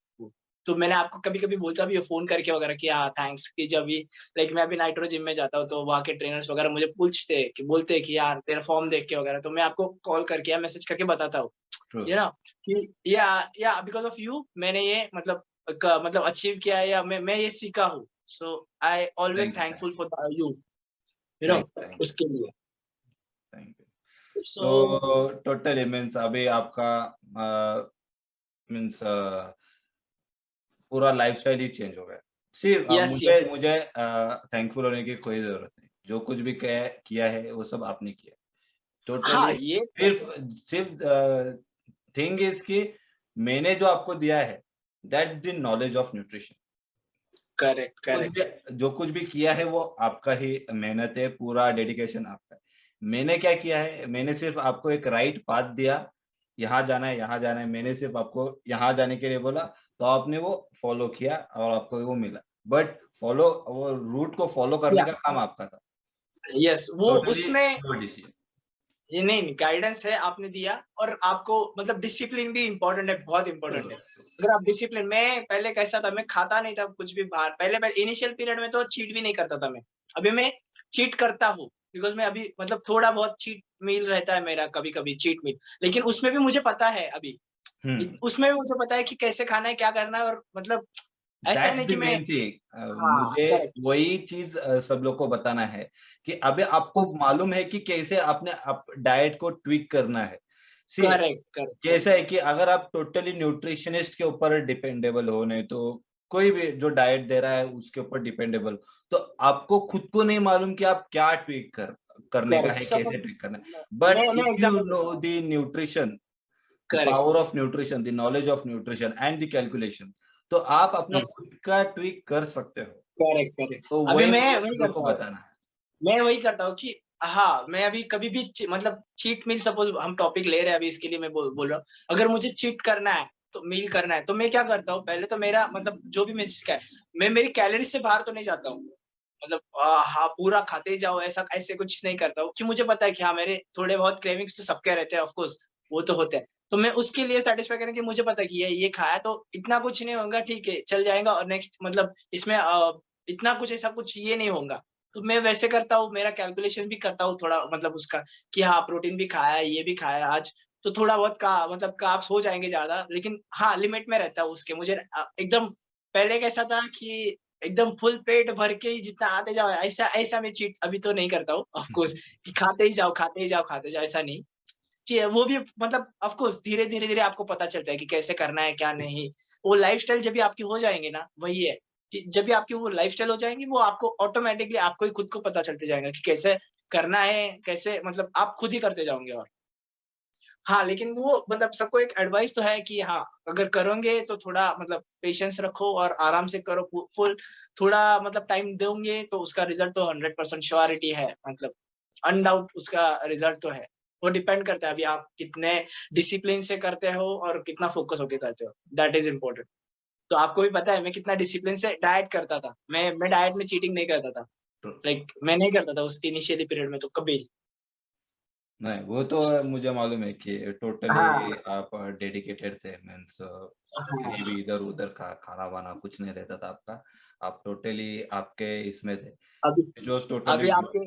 तो मैंने आपको कभी कभी बोलता भी फोन करके वगैरह कि हाँ थैंक्स, कि जब भी लाइक मैं अभी नाइट्रो जिम में जाता हूँ तो वहाँ के ट्रेनर्स वगैरह मुझे पूछते हैं कि बोलते हैं कि यार तेरा फॉर्म देख के वगैरह, तो मैं आपको कॉल करके या मैसेज करके बताता हूँ, ट्रू। ये ना कि या बिकॉज ऑफ यू मैंने ये मतलब मतलब अचीव किया है, या मैं ये सीखा हूँ। So I always thank you, thankful for you, you know, thank उसके लिए। यू। सो तो टोटली मीन्स अभी आपका मीन्स पूरा लाइफस्टाइल ही चेंज हो गया। सिर्फ यस मुझे यस मुझे थैंकफुल होने की कोई जरूरत नहीं, जो कुछ भी किया है वो सब आपने किया हाँ टोटली। ये सिर्फ सिर्फ थिंग इज कि मैंने जो आपको दिया है, that the knowledge of nutrition. Correct कुछ करेक्ट भी जो कुछ भी किया है वो आपका ही मेहनत है, पूरा डेडिकेशन आपका है। मैंने क्या किया है, मैंने सिर्फ आपको एक राइट पाथ दिया, यहाँ जाना है यहाँ जाना है, मैंने सिर्फ आपको यहाँ जाने के लिए बोला, तो आपने वो फॉलो किया और आपको वो मिला। बट फॉलो वो रूट को फॉलो करने या का काम आपका था। यस वो टोटली उसमें योर डिसीजन। ये नहीं गाइडेंस है आपने दिया, और आपको मतलब डिसिप्लिन भी इम्पोर्टेंट है, बहुत इम्पोर्टेंट है। अगर आप डिसिप्लिन, मैं पहले कैसा था, मैं खाता नहीं था कुछ भी बाहर, पहले पहले इनिशियल पीरियड में तो चीट भी नहीं करता था मैं। अभी मैं चीट करता हूँ, बिकॉज़ मैं अभी मतलब थोड़ा बहुत चीट मील रहता है मेरा कभी-कभी चीट मील, लेकिन उसमें भी मुझे पता है अभी, हम्म। उसमें भी मुझे पता है कि कैसे खाना है, क्या करना है और मतलब ऐसा दैट्स नहीं द कि मैं मेन थिंग। हाँ, मुझे करेक्ट, वही चीज सब लोग को बताना है कि अभी आपको मालूम है कि कैसे आपने आप डाइट को ट्विक करना है। सी, करेक्ट, करेक्ट, करेक्ट, कैसा है कि अगर आप टोटली न्यूट्रिशनिस्ट के ऊपर डिपेंडेबल हो, नहीं तो कोई भी जो डाइट दे रहा है उसके ऊपर डिपेंडेबल, तो आपको खुद को नहीं मालूम कि आप क्या ट्विक करने का करेक्ट, है, सपोज़ कैसे ट्विक करना है। बट मैं इफ यू एग्ज़ाम्पल नो देता हूँ। The nutrition, the correct, power of nutrition, the knowledge of nutrition and the calculation, तो आप अपना हुँ, खुद का ट्विक कर सकते हो। Correct, correct. तो अभी वही मैं मुझे वही सब लोग को करता हूँ। बताना है। मैं वही करता हूँ कि हाँ, मैं अभी कभी भी मतलब चीट मील सपोज़ हम टॉपिक ले रहे हैं अभी इसके लिए मैं बोल रहा हूँ। अगर मुझे चीट करना है, तो मील करना है, तो मैं क्या करता हूँ पहले तो मेरा मतलब जो भी मैं मेरी कैलोरीज़ से बाहर तो नहीं जाता हूँ। मतलब हाँ, पूरा खाते ही जाओ ऐसा ऐसे कुछ नहीं करता हूँ कि मुझे पता है कि हाँ, मेरे थोड़े बहुत क्रेविंग्स तो सबके रहते हैं ऑफ कोर्स, वो तो होते हैं। तो मैं उसके लिए सैटिस्फाई करने के मुझे पता है कि ये खाया तो इतना कुछ नहीं होगा, ठीक है, चल जाएगा और नेक्स्ट मतलब इसमें इतना कुछ ऐसा कुछ ये नहीं होगा। तो मैं वैसे करता हूँ, मेरा कैलकुलेशन भी करता हूँ थोड़ा मतलब उसका कि हाँ, प्रोटीन भी खाया है, ये भी खाया है आज, तो थोड़ा बहुत का मतलब कार्ब्स हो जाएँगे ज़्यादा, लेकिन हाँ, लिमिट में रहता है उसके। मुझे एकदम पहले कैसा था कि एकदम फुल पेट भर के ही जितना आते जाओ, ऐसा ऐसा मैं चीट अभी तो नहीं करता हूँ ऑफ कोर्स कि खाते ही जाओ, खाते ही जाओ, खाते जाओ, ऐसा नहीं। वो भी मतलब ऑफ कोर्स धीरे-धीरे आपको पता चलता है कि कैसे करना है, क्या नहीं। वो लाइफ़स्टाइल जब भी आपकी हो जाएँगे ना, वही है कि जब भी आपकी वो लाइफ़स्टाइल हो जाएँगी, वो आपको ऑटोमैटिकली आपको ही खुद को पता चलते जाएगा कि कैसे करना है, कैसे मतलब आप खुद ही करते जाओगे और हाँ, लेकिन वो मतलब सबको एक एडवाइस तो है कि हाँ, अगर करोगे तो थोड़ा मतलब पेशेंस रखो और आराम से करो फुल थोड़ा मतलब टाइम दोगे तो उसका रिज़ल्ट तो 100% श्योरिटी है मतलब अनडाउट उसका रिज़ल्ट तो है। वो डिपेंड करता है अभी आप कितने डिसिप्लिन से करते हो और कितना फ़ोकस होके करते हो, दैट इज़ इम्पोर्टेंट। तो आपको भी पता है मैं कितना डिसिप्लिन से डाइट करता था। मैं डाइट में चीटिंग नहीं करता था। तो लाइक मैं नहीं करता था उस इनिशियली पीरियड में तो कभी। नहीं, वो तो मुझे मालूम है कि हाँ, टोटली आप डेडिकेटेड थे, मीन्स कहीं हाँ। भी इधर-उधर का खाना-वाना कुछ नहीं रहता था आपका। आप टोटली आपके इसमें थे। अभी इट वाज़ टोटली अभी गुड। आपके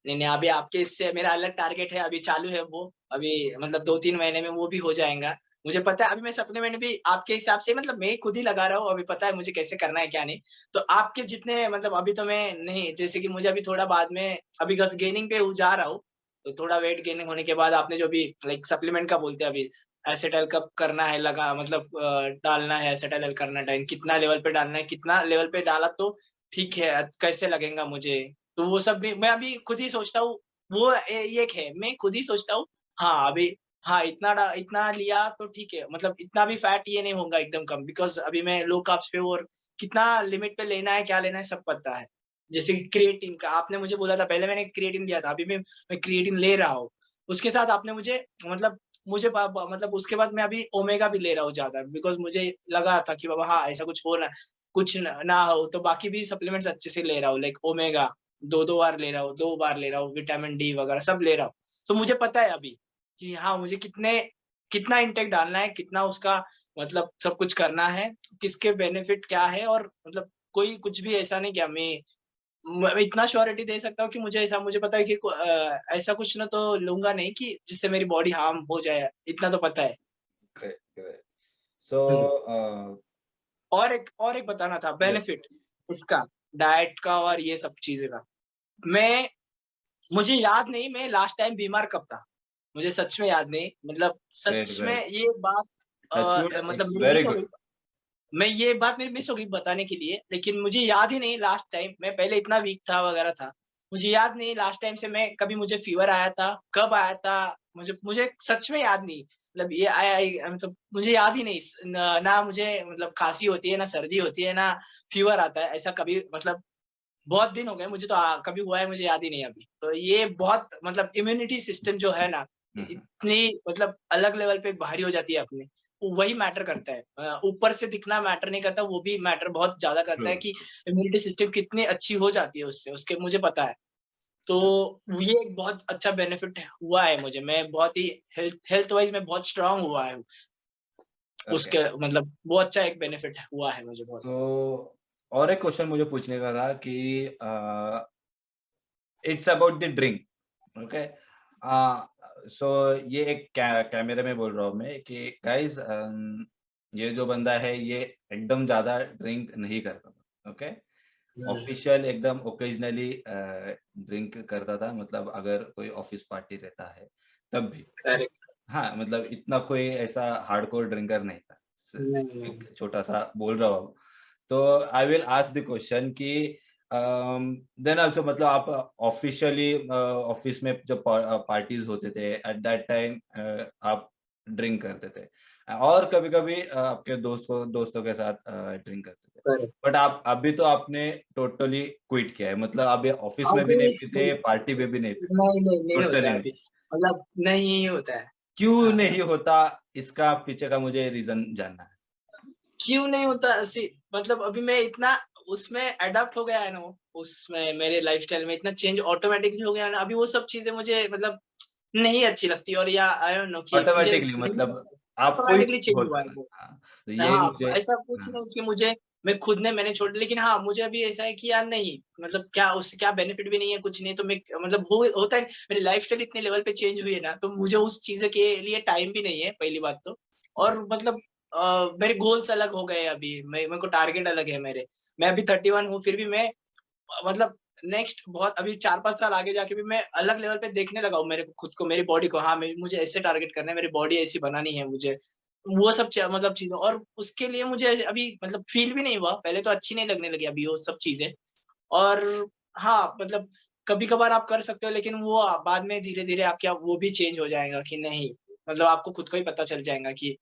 नहीं, नहीं, अभी आपके इससे मेरा अलग टारगेट है, अभी चालू है वो, अभी मतलब 2-3 महीने में वो भी हो जाएगा। मुझे पता है अभी मैं सप्लीमेंट भी आपके हिसाब से मतलब मैं खुद ही लगा रहा हूँ, अभी पता है मुझे कैसे करना है, क्या नहीं। तो आपके जितने मतलब अभी तो मैं नहीं जैसे कि मुझे अभी थोड़ा बाद में अभी बस गेनिंग पे जा रहा हूँ, तो थोड़ा वेट गेनिंग होने के बाद आपने जो भी लाइक सप्लीमेंट का बोलते हैं अभी, एसिटाइल कब करना है लगा मतलब डालना है एसिटाइल एल-कार्नाटाइन, कितना लेवल पे डालना है, कितना लेवल पे डाला तो ठीक है, कैसे लगेगा मुझे? तो वो सब भी मैं अभी खुद ही सोचता हूँ, वो ये एक है, मैं खुद ही सोचता हूँ, हाँ, अभी हाँ, इतना लिया तो ठीक है, मतलब इतना भी फैट ये नहीं होगा एकदम कम बिकॉज़ अभी मैं लो कार्ब्स पे हूँ और कितना लिमिट पे लेना है, क्या लेना है, सब पता है। जैसे कि क्रिएटिन का आपने मुझे बोला था, पहले मैंने क्रिएटिन लिया था, अभी मैं क्रिएटिन ले रहा हूँ। उसके साथ आपने मुझे मतलब मुझे ब ब मतलब उसके बाद मैं अभी ओमेगा भी ले रहा हूँ ज़्यादा बिकॉज़ मुझे लगा था कि बाबा हाँ, ऐसा कुछ हो ना कुछ ना हो, तो बाकी भी सप्लीमेंट्स अच्छे से ले रहा हूँ, लाइक ओमेगा 2-2 बार ले रहा हूँ, 2 बार ले रहा हूँ, विटामिन डी वगैरह सब ले रहा हूँ। तो मुझे पता है अभी कि हाँ, मुझे कितना इनटेक डालना है, कितना उसका मतलब सब कुछ करना है, किसके बेनिफिट क्या है और मतलब कोई कुछ भी ऐसा नहीं कि मैं इतना श्योरिटी दे सकता हूँ कि मुझे पता है कि ऐसा कुछ ना तो लूँगा नहीं कि जिससे मेरी बॉडी हार्म हो जाए, इतना तो पता है। Great, great. सो हुँ। अ, और एक बताना था यस, बेनिफिट यस। इसका, डाइट का और ये सब चीज़ें का। मैं मुझे याद नहीं मैं लास्ट टाइम बीमार कब था? मुझे सच में याद नहीं मतलब ग्रेट, सच में ग्रेट। ये बात टच वुड, मतलब इट्स मेरी मिस वेरी हो गई। गुड। मैं ये बात मेरी मिस हो गई बताने के लिए, लेकिन मुझे याद ही नहीं लास्ट टाइम मैं पहले इतना वीक था वगैरह था। मुझे याद नहीं लास्ट टाइम से मैं कभी मुझे फ़ीवर आया था, कब आया था? मुझे मुझे सच में याद नहीं। मतलब ये मतलब मुझे याद ही नहीं ना मुझे मतलब खाँसी होती है, ना सर्दी होती है, ना फ़ीवर आता है। ऐसा कभी मतलब बहुत दिन हो गए मुझे तो कभी हुआ है मुझे याद ही नहीं अभी। तो ये बहुत मतलब इम्यूनिटी सिस्टम जो है ना, हुँ, हुँ। इतनी मतलब अलग लेवल पे भारी हो जाती है अपनी, वो वही मैटर करता है। ऊपर से दिखना मैटर नहीं करता, वो भी मैटर बहुत ज़्यादा करता ट्रू, है कि ट्रू, इम्यूनिटी सिस्टम कितनी अच्छी हो जाती है उससे, उसके मुझे पता है। तो ट्रू। ये एक बहुत अच्छा बेनिफिट हुआ है मुझे, मैं बहुत ही हेल्थ हेल्थ वाइज़ मैं बहुत स्ट्रॉन्ग हुआ हूँ। ओके। उसके मतलब वो अच्छा एक बेनिफिट हुआ है मुझे बहुत। तो और एक क्वेश्चन मुझे पूछने का था कि it's about the drink, okay. So ये एक कैमरे में बोल रहा हूँ मैं कि गाइस, ये जो बंदा है ये एकदम ज्यादा ड्रिंक नहीं करता, ओके। ऑफिशियल एकदम ओकेजनली ड्रिंक करता था, मतलब अगर कोई ऑफिस पार्टी रहता है तब भी। करेक्ट। हाँ, मतलब इतना कोई ऐसा हार्डकोर ड्रिंकर नहीं था। नहीं। एक छोटा सा बोल रहा हूँ। तो I will ask the question कि देन आल्सो, मतलब आप ऑफिशियली ऑफिस में जब पार्टीज होते थे एट दैट टाइम आप ड्रिंक करते थे, और कभी-कभी आपके दोस्तों के साथ ड्रिंक करते थे। करेक्ट। बट आप अभी तो आपने टोटली क्विट किया है, मतलब अभी ऑफिस में भी अभी नहीं पीते, पार्टी में भी नहीं पीते, नहीं होता टोटली है नहीं। अभी, मतलब नहीं होता है। क्यों हाँ। नहीं होता? इसका पीछे का मुझे रीज़न जानना है। क्यों नहीं होता ऐसी, मतलब अभी मैं इतना उसमें अडॉप्ट हो गया है ना, उसमें मेरे लाइफ़स्टाइल में इतना चेंज ऑटोमैटिकली हो गया है ना, अभी वो सब चीज़ें मुझे मतलब नहीं अच्छी लगती, और या आई डोंट नो कि मुझे ऑटोमैटिकली नहीं मतलब आपको ही ऑटोमैटिकली चेंज हुआ होता है है। वो। हाँ, तो यही हाँ, मुझे। ऐसा कुछ हाँ, नहीं कि मुझे मैंने छोड़ दिया, लेकिन हाँ, मुझे अभी ऐसा है कि यार नहीं, मतलब क्या उससे क्या बेनिफिट भी नहीं है, कुछ नहीं, तो मैं मतलब वो होता है, मेरी लाइफ़स्टाइल इतने लेवल पे चेंज हुई है ना, तो मुझे उस चीज़ के लिए टाइम भी नहीं है, पहली बात तो। और मतलब मेरे गोल्स अलग हो गए अभी, मेरे को टारगेट अलग है मेरे। मैं अभी 31 हूँ, फिर भी मैं मतलब नेक्स्ट बहुत अभी 4-5 साल आगे जाके भी मैं अलग लेवल पे देखने लगा हूँ मेरे को, खुद को, मेरी बॉडी को। हाँ, मुझे ऐसे टारगेट करना है, मेरी बॉडी ऐसी बनानी है मुझे। वो सब मतलब चीज़ें, और उसके लिए मुझे अभी मतलब फ़ील भी नहीं हुआ, पहले तो अच्छी नहीं लगने लगी अभी वो सब चीज़ें। और हाँ, मतलब कभी-कभार आप कर सकते हो, लेकिन वो बाद में धीरे-धीरे आपके वो भी चेंज हो जाएगा कि नहीं, मतलब आपको खुद को ही पता चल जाएगा कि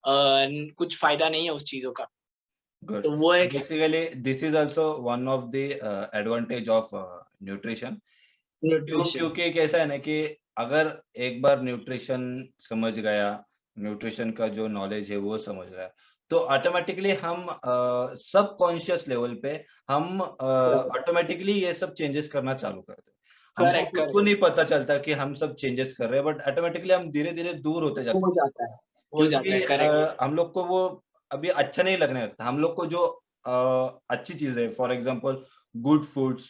कुछ फ़ायदा नहीं है उस चीज़ों का। गुड। तो वो एक है basically this is also one of the advantage of nutrition. Nutrition. क्योंकि कैसा है ना कि अगर एक बार न्यूट्रिशन समझ गया, न्यूट्रिशन का जो नॉलेज है वो समझ गया, तो ऑटोमेटिकली हम सबकॉन्शियस लेवल पे हम ऑटोमेटिकली ये सब चेंजेस करना चालू करते हैं। हमको करेक्ट, खुद को करेक्ट। नहीं पता चलता कि हम सब चेंजेस कर रहे हैं, बट ऑटोमेटिकली हम धीरे-धीरे दूर होते जाते हो हैं। जाता है, हो जाता है, क्योंकि करेक्ट। हम लोग को वो अभी अच्छा नहीं लगने लगता। हम लोग को जो अच्छी चीज़ है, फॉर एग्ज़ाम्पल गुड फूड्स,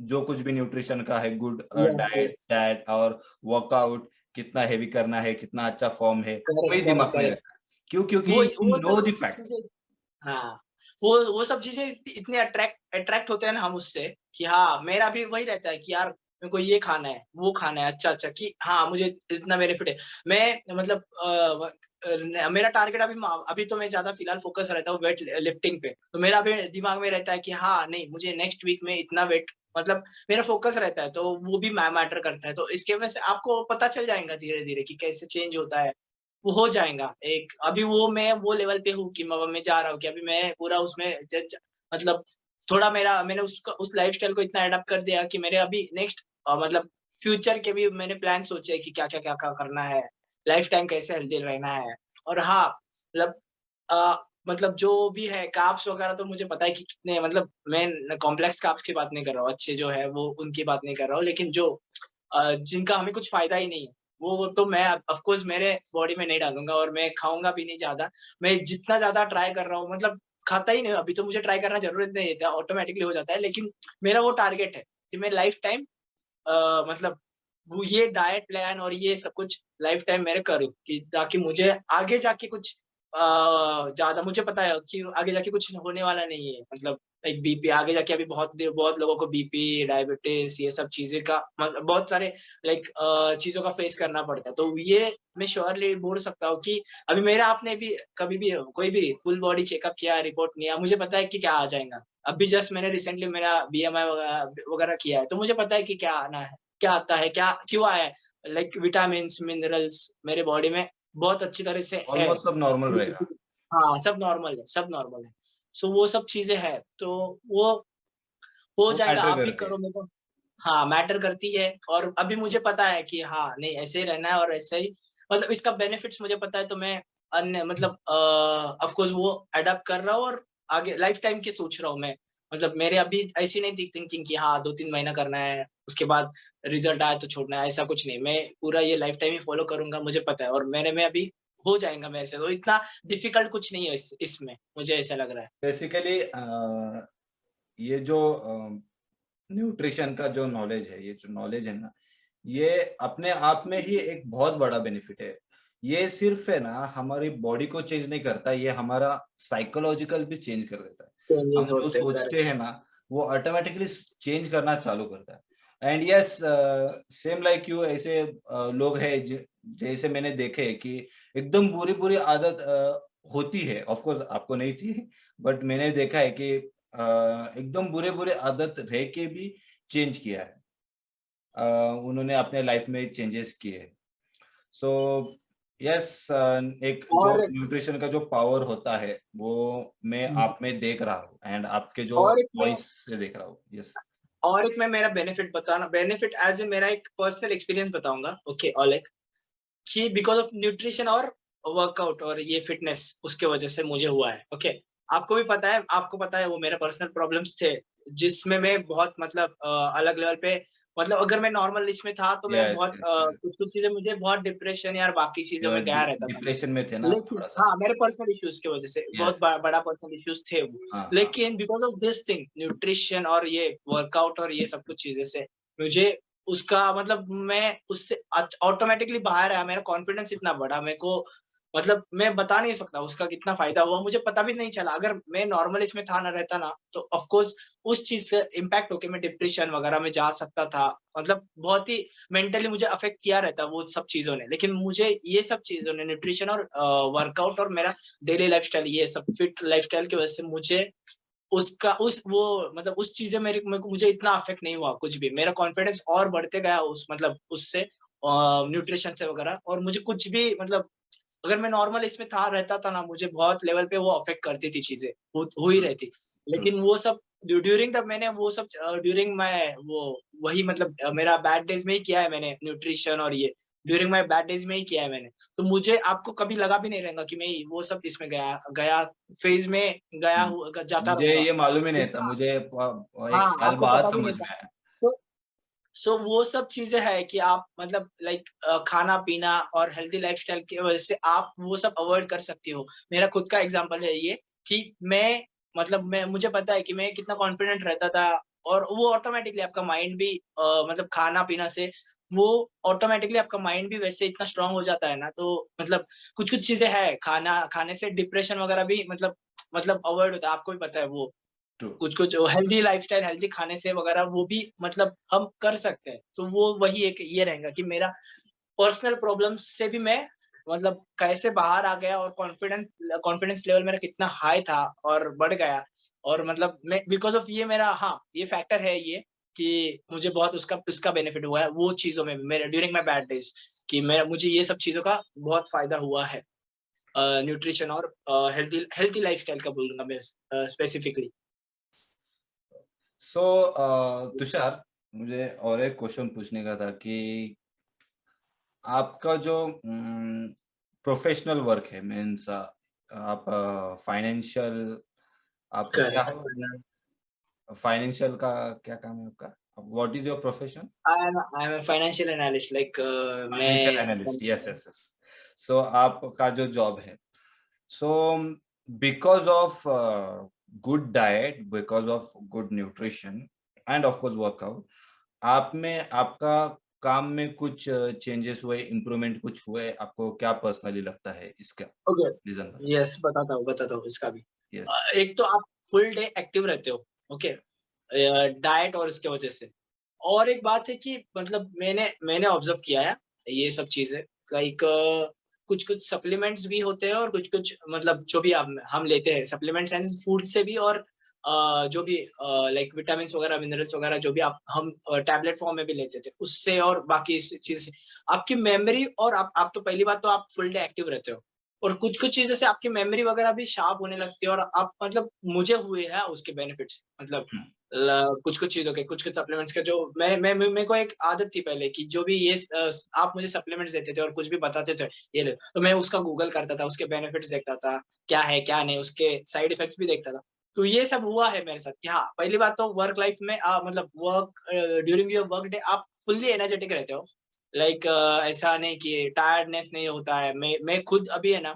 जो कुछ भी न्यूट्रिशन का है, good yes, diet yes. Diet और वर्कआउट, कितना हेवी करना है, कितना अच्छा फॉर्म है, करेक्ट, वही करेक्ट, दिमाग में करेक्ट। रहता है। क्यों? क्योंकि वो यू नो सब द फैक्ट। चीज़ें, हाँ, वो सब चीज़ें इतने अट्रैक्ट होते हैं ना हम उससे, कि हाँ, मेरा भी वही रहता है कि यार मेरे को ये खाना है, वो खाना है, अच्छा-अच्छा, कि हाँ, मुझे इतना बेनिफिट है। मैं मतलब मेरा टारगेट अभी तो मैं ज़्यादा फ़िलहाल फ़ोकस रहता हूँ वेट लिफ्टिंग पे। तो मेरा भी दिमाग में रहता है कि हाँ, नहीं, मुझे नेक्स्ट वीक में इतना वेट, मतलब मेरा फ़ोकस रहता है, तो वो भी मैटर करता है। तो इसकी वजह से आपको पता चल जाएगा धीरे-धीरे कि कैसे चेंज होता है। वो हो जाएगा एक, अभी वो मैं वो लेवल पे हूँ कि मैं जा रहा हूँ कि अभी मैं पूरा उसमें ज ज मतलब थोड़ा मैंने उसका उस लाइफ़स्टाइल को इतना एडॉप्ट कर दिया कि मेरे अभी नेक्स्ट मतलब फ्यूचर के भी मैंने प्लान सोचे हैं कि क्या-क्या करना है, लाइफ़ टाइम कैसे हेल्दी रहना है। और हाँ, मतलब अ, मतलब जो भी है कार्ब्स वगैरह तो मुझे पता है कि कितने, मतलब मैं कॉम्प्लेक्स कार्ब्स की बात नहीं कर रहा हूँ, अच्छे जो है वो उनकी बात नहीं कर रहा हूँ, लेकिन जो जिनका हमें कुछ फ़ायदा ही नहीं है, वो तो मैं ऑफ़ कोर्स मेरे बॉडी में नहीं डालूँगा, और मैं खाऊँगा भी नहीं ज़्यादा। मैं जितना ज़्यादा ट्राई कर रहा हूँ, मतलब खाता ही नहीं हूँ, अभी तो मुझे ट्राई करना ज़रूरत नहीं है, ऑटोमैटिकली हो जाता है, लेकिन मेरा वो टारगेट है कि मैं लाइफ़ टाइम मतलब वो ये डाइट प्लान और ये सब कुछ लाइफ टाइम मेरे करूँ, कि ताकि मुझे आगे जाके कुछ ज़्यादा मुझे पता है कि आगे जाके कुछ होने वाला नहीं है। मतलब लाइक बीपी आगे जाके अभी बहुत लोगों को बीपी, डायबिटीज़ ये सब चीज़ें का बहुत सारे लाइक चीज़ों का फेस करना पड़ता है। तो ये मैं श्योरली बोल सकता हूँ कि अभी मेरा आपने भी कभी भी कोई भी फुल बॉडी चेकअप किया, रिपोर्ट लिया, मुझे पता है कि क्या आ जाएगा। अभी जस्ट मैंने रिसेंटली मेरा बीएमआई वगैरह किया है, तो मुझे पता है कि क्या आना है, क्या आता है, क्या क्यों आया है। लाइक विटामिन्स, मिनरल्स मेरे बॉडी में बहुत अच्छी तरह से है। ऑलमोस्ट सब नॉर्मल रहेगा। हाँ, सब नॉर्मल है, सब नॉर्मल है। सो वो सब चीज़ें हैं, तो वो हो वो जाएगा, मैटर आप भी करते हैं। करो मेरे को। हाँ, मैटर करती है, और अभी मुझे पता है कि हाँ, नहीं ऐसे ही रहना है, और ऐसे ही मतलब इसका बेनिफिट्स मुझे पता है, तो मैं अन्य मतलब ऑफ कोर्स वो अडॉप्ट कर रहा हूँ, और आगे लाइफ टाइम की सोच रहा हूँ मैं। मतलब मेरे अभी ऐसी नहीं थी थिंकिंग कि हाँ, 2-3 महीना करना है, उसके बाद रिजल्ट आया तो छोड़ना है, ऐसा कुछ नहीं। मैं पूरा ये लाइफ टाइम ही फॉलो करूँगा, मुझे पता है, और मेरे में अभी हो जाएगा मेरे से, तो इतना डिफिकल्ट कुछ नहीं है इसमें, मुझे ऐसा लग रहा है। बेसिकली ये जो न्यूट्रिशन का जो नॉलेज है, ये जो नॉलेज है ना, ये अपने आप में ही एक बहुत बड़ा बेनिफिट है। ये सिर्फ है ना हमारी बॉडी को चेंज नहीं करता, ये हमारा साइकोलॉजिकल भी चेंज कर देता है। हम चेंजेस जो होते हैं सोचते हैं ना, वो ऑटोमेटिकली चेंज करना चालू करता है। And yes, same like you, ऐसे लोग हैं जैसे मैंने देखे कि एकदम बुरी-बुरी आदत होती है। ऑफ कोर्स आपको नहीं थी, बट मैंने देखा है कि एकदम बुरे-बुरे आदत रह के भी चेंज किया है। अ, उन्होंने अपने लाइफ में चेंजेस किए हैं। सो यस, एक जो और न्यूट्रिशन का जो पावर होता है, वो मैं आप में देख रहा हूँ एंड आपके जो और एक मैं वॉइस से देख रहा हूँ। यस। और एक मैं मेरा बेनिफिट एज़ ए मेरा एक पर्सनल एक्सपीरियंस बताऊँगा, ओके ऑलेख, कि बिकॉज़ ऑफ न्यूट्रिशन और वर्कआउट और ये फिटनेस उसके वजह से मुझे हुआ है, ओके। आपको पता है वो मेरे पर्सनल प्रॉब्लम्स थे, जिसमें मैं बहुत मतलब अलग लेवल पे मतलब अगर मैं नॉर्मल लिस्ट में था तो मैं यस, बहुत यस, यस। कुछ-कुछ चीज़ें मुझे बहुत डिप्रेशन या बाकी चीज़ों में गया रहता था। डिप्रेशन में थे ना आप लेकिन थोड़ा-सा? हाँ, मेरे पर्सनल इश्यूज़ की वज़ह से बहुत यस। बड़ा पर्सनल इश्यूज़ थे वो। हाँ, हाँ। लेकिन because of this thing nutrition और ये वर्कआउट और ये सब कुछ चीज़ें से मुझे उसका मतलब मैं उससे ऑटोमैटिकली बाहर आया, मेरा कॉन्फिडेंस इतना बढ़ा मेरे को मतलब मैं बता नहीं सकता उसका कितना फ़ायदा हुआ, मुझे पता भी नहीं चला। अगर मैं नॉर्मल इसमें था ना रहता ना, तो ऑफ़ कोर्स उस चीज़ से इम्पैक्ट होके मैं डिप्रेशन वग़ैरह में जा सकता था। मतलब बहुत ही मेंटली मुझे अफ़ेक्ट किया रहता वो सब चीज़ों ने। लेकिन मुझे ये सब चीज़ों ने न्यूट्रिशन और वर्कआउट और मेरा डेली लाइफ़स्टाइल ये सब फिट लाइफ़स्टाइल की वज़ह से मुझे उसका उस वो मतलब उस चीज़ें मेरे को मुझे इतना अफ़ेक्ट नहीं हुआ कुछ भी। मेरा कॉन्फिडेंस और बढ़ते गया उस मतलब उससे न्यूट्रिशन से वग़ैरह और मुझे कुछ भी मतलब अगर मैं नॉर्मल इसमें था रहता था ना, मुझे बहुत लेवल पे वो अफ़ेक्ट करती थी चीज़ें, हो ही ट्रू, रही थी। ट्रू। लेकिन वो सब ड्यूरिंग द मैंने वो सब ड्यूरिंग माय वो वही मतलब मेरा बैड डेज़ में ही किया है मैंने न्यूट्रिशन और ये, ड्यूरिंग माय बैड डेज़ में ही किया है मैंने। तो मुझे आपको कभी लगा भी नहीं रहेगा कि मैं वो सब इसमें गया गया फ़ेज़ में गया हुँ। हूँ जाता मुझे रहूँगा। ये मालूम ही नहीं था, इतना मुझे 1 हाँ, साल आपको बाद पता भी नहीं समझ था। में आया। सो वो सब चीज़ें हैं कि आप मतलब लाइक खाना-पीना और हेल्दी लाइफ़स्टाइल की वज़ह से आप वो सब अवॉइड कर सकती हो। मेरा खुद का एग्ज़ाम्पल है ये कि मैं मतलब मैं मुझे पता है कि मैं कितना कॉन्फिडेंट रहता था और वो ऑटोमैटिकली आपका माइंड भी मतलब खाना-पीना से वो ऑटोमैटिकली आपका माइंड भी वैसे इतना स्ट्रॉन्ग हो जाता है ना, तो मतलब कुछ-कुछ चीज़ें हैं, खाना खाने से डिप्रेशन वग़ैरह भी मतलब अवॉइड होता है, आपको भी पता है वो। ट्रू। कुछ-कुछ हेल्दी लाइफ़स्टाइल, हेल्दी खाने से वगैरह वो भी मतलब हम कर सकते हैं। तो वो वही एक ये रहेगा कि मेरा पर्सनल प्रॉब्लम्स से भी मैं मतलब कैसे बाहर आ गया और कॉन्फिडेंस लेवल मेरा कितना हाई था और बढ़ गया और मतलब मैं बिकॉज़ ऑफ ये मेरा हाँ, ये फैक्टर है ये कि मुझे बहुत उसका उसका बेनिफिट हुआ है वो चीज़ों में मेरे ड्यूरिंग माय बैड डेज़ कि मैं मुझे ये सब चीज़ों का बहुत फ़ायदा हुआ है। न्यूट्रिशन और हेल्दी हेल्दी लाइफ़स्टाइल का बोलूँगा मैं स्पेसिफिकली। सो तुषार, मुझे और एक क्वेश्चन पूछने का था कि आपका जो प्रोफेशनल वर्क है, मीन्स आप फाइनेंशियल, आप क्या करेक्ट। हो? फाइनेंशियल का क्या काम है आपका? What is your profession? I am a financial analyst like financial मैं एनालिस्ट, यस, यस, यस। सो आपका जो जॉब है, सो because of good diet, because of good nutrition end of course workout, आप में आपका काम में कुछ चेंजेस हुए, इम्प्रूवमेंट कुछ हुए? आपको क्या पर्सनली लगता है इसका ओके, रीज़न बता? यस बताता हूँ इसका भी। यस। एक तो आप फुल डे एक्टिव रहते हो, ओके? डाइट और इसके वजह से। और एक बात है कि मतलब मैंने ऑब्ज़र्व किया है ये सब चीज़ें लाइक कुछ-कुछ सप्लीमेंट्स भी होते हैं और कुछ-कुछ मतलब जो भी हम लेते हैं सप्लीमेंट्स एंड फूड से भी और जो भी लाइक विटामिन्स वगैरह, मिनरल्स वगैरह जो भी हम टैबलेट फॉर्म में भी लेते थे, उससे और बाकी इस चीज़ से आपकी मेमोरी और आप तो पहली बात तो आप फुल डे एक्टिव रहते हो और कुछ-कुछ चीज़ों से आपकी मेमोरी वगैरह भी शार्प होने लगती है और आप मतलब मुझे हुए हैं उसके बेनिफिट्स मतलब हुँ, कुछ-कुछ चीज़ों के, कुछ-कुछ सप्लीमेंट्स के जो मैं मेरे को एक आदत थी पहले कि जो भी ये आप मुझे सप्लीमेंट्स देते थे और कुछ भी बताते थे, ये लो, तो मैं उसका गूगल करता था, उसके बेनिफिट्स देखता था, क्या है, क्या नहीं, उसके साइड इफेक्ट्स भी देखता था। तो ये सब हुआ है मेरे साथ कि हाँ, पहली बात तो वर्क लाइफ में मतलब ड्यूरिंग योर वर्क डे आप फुल्ली एनर्जेटिक रहते हो। लाइक ऐसा नहीं कि टायर्डनेस नहीं होता है। मैं खुद अभी है ना,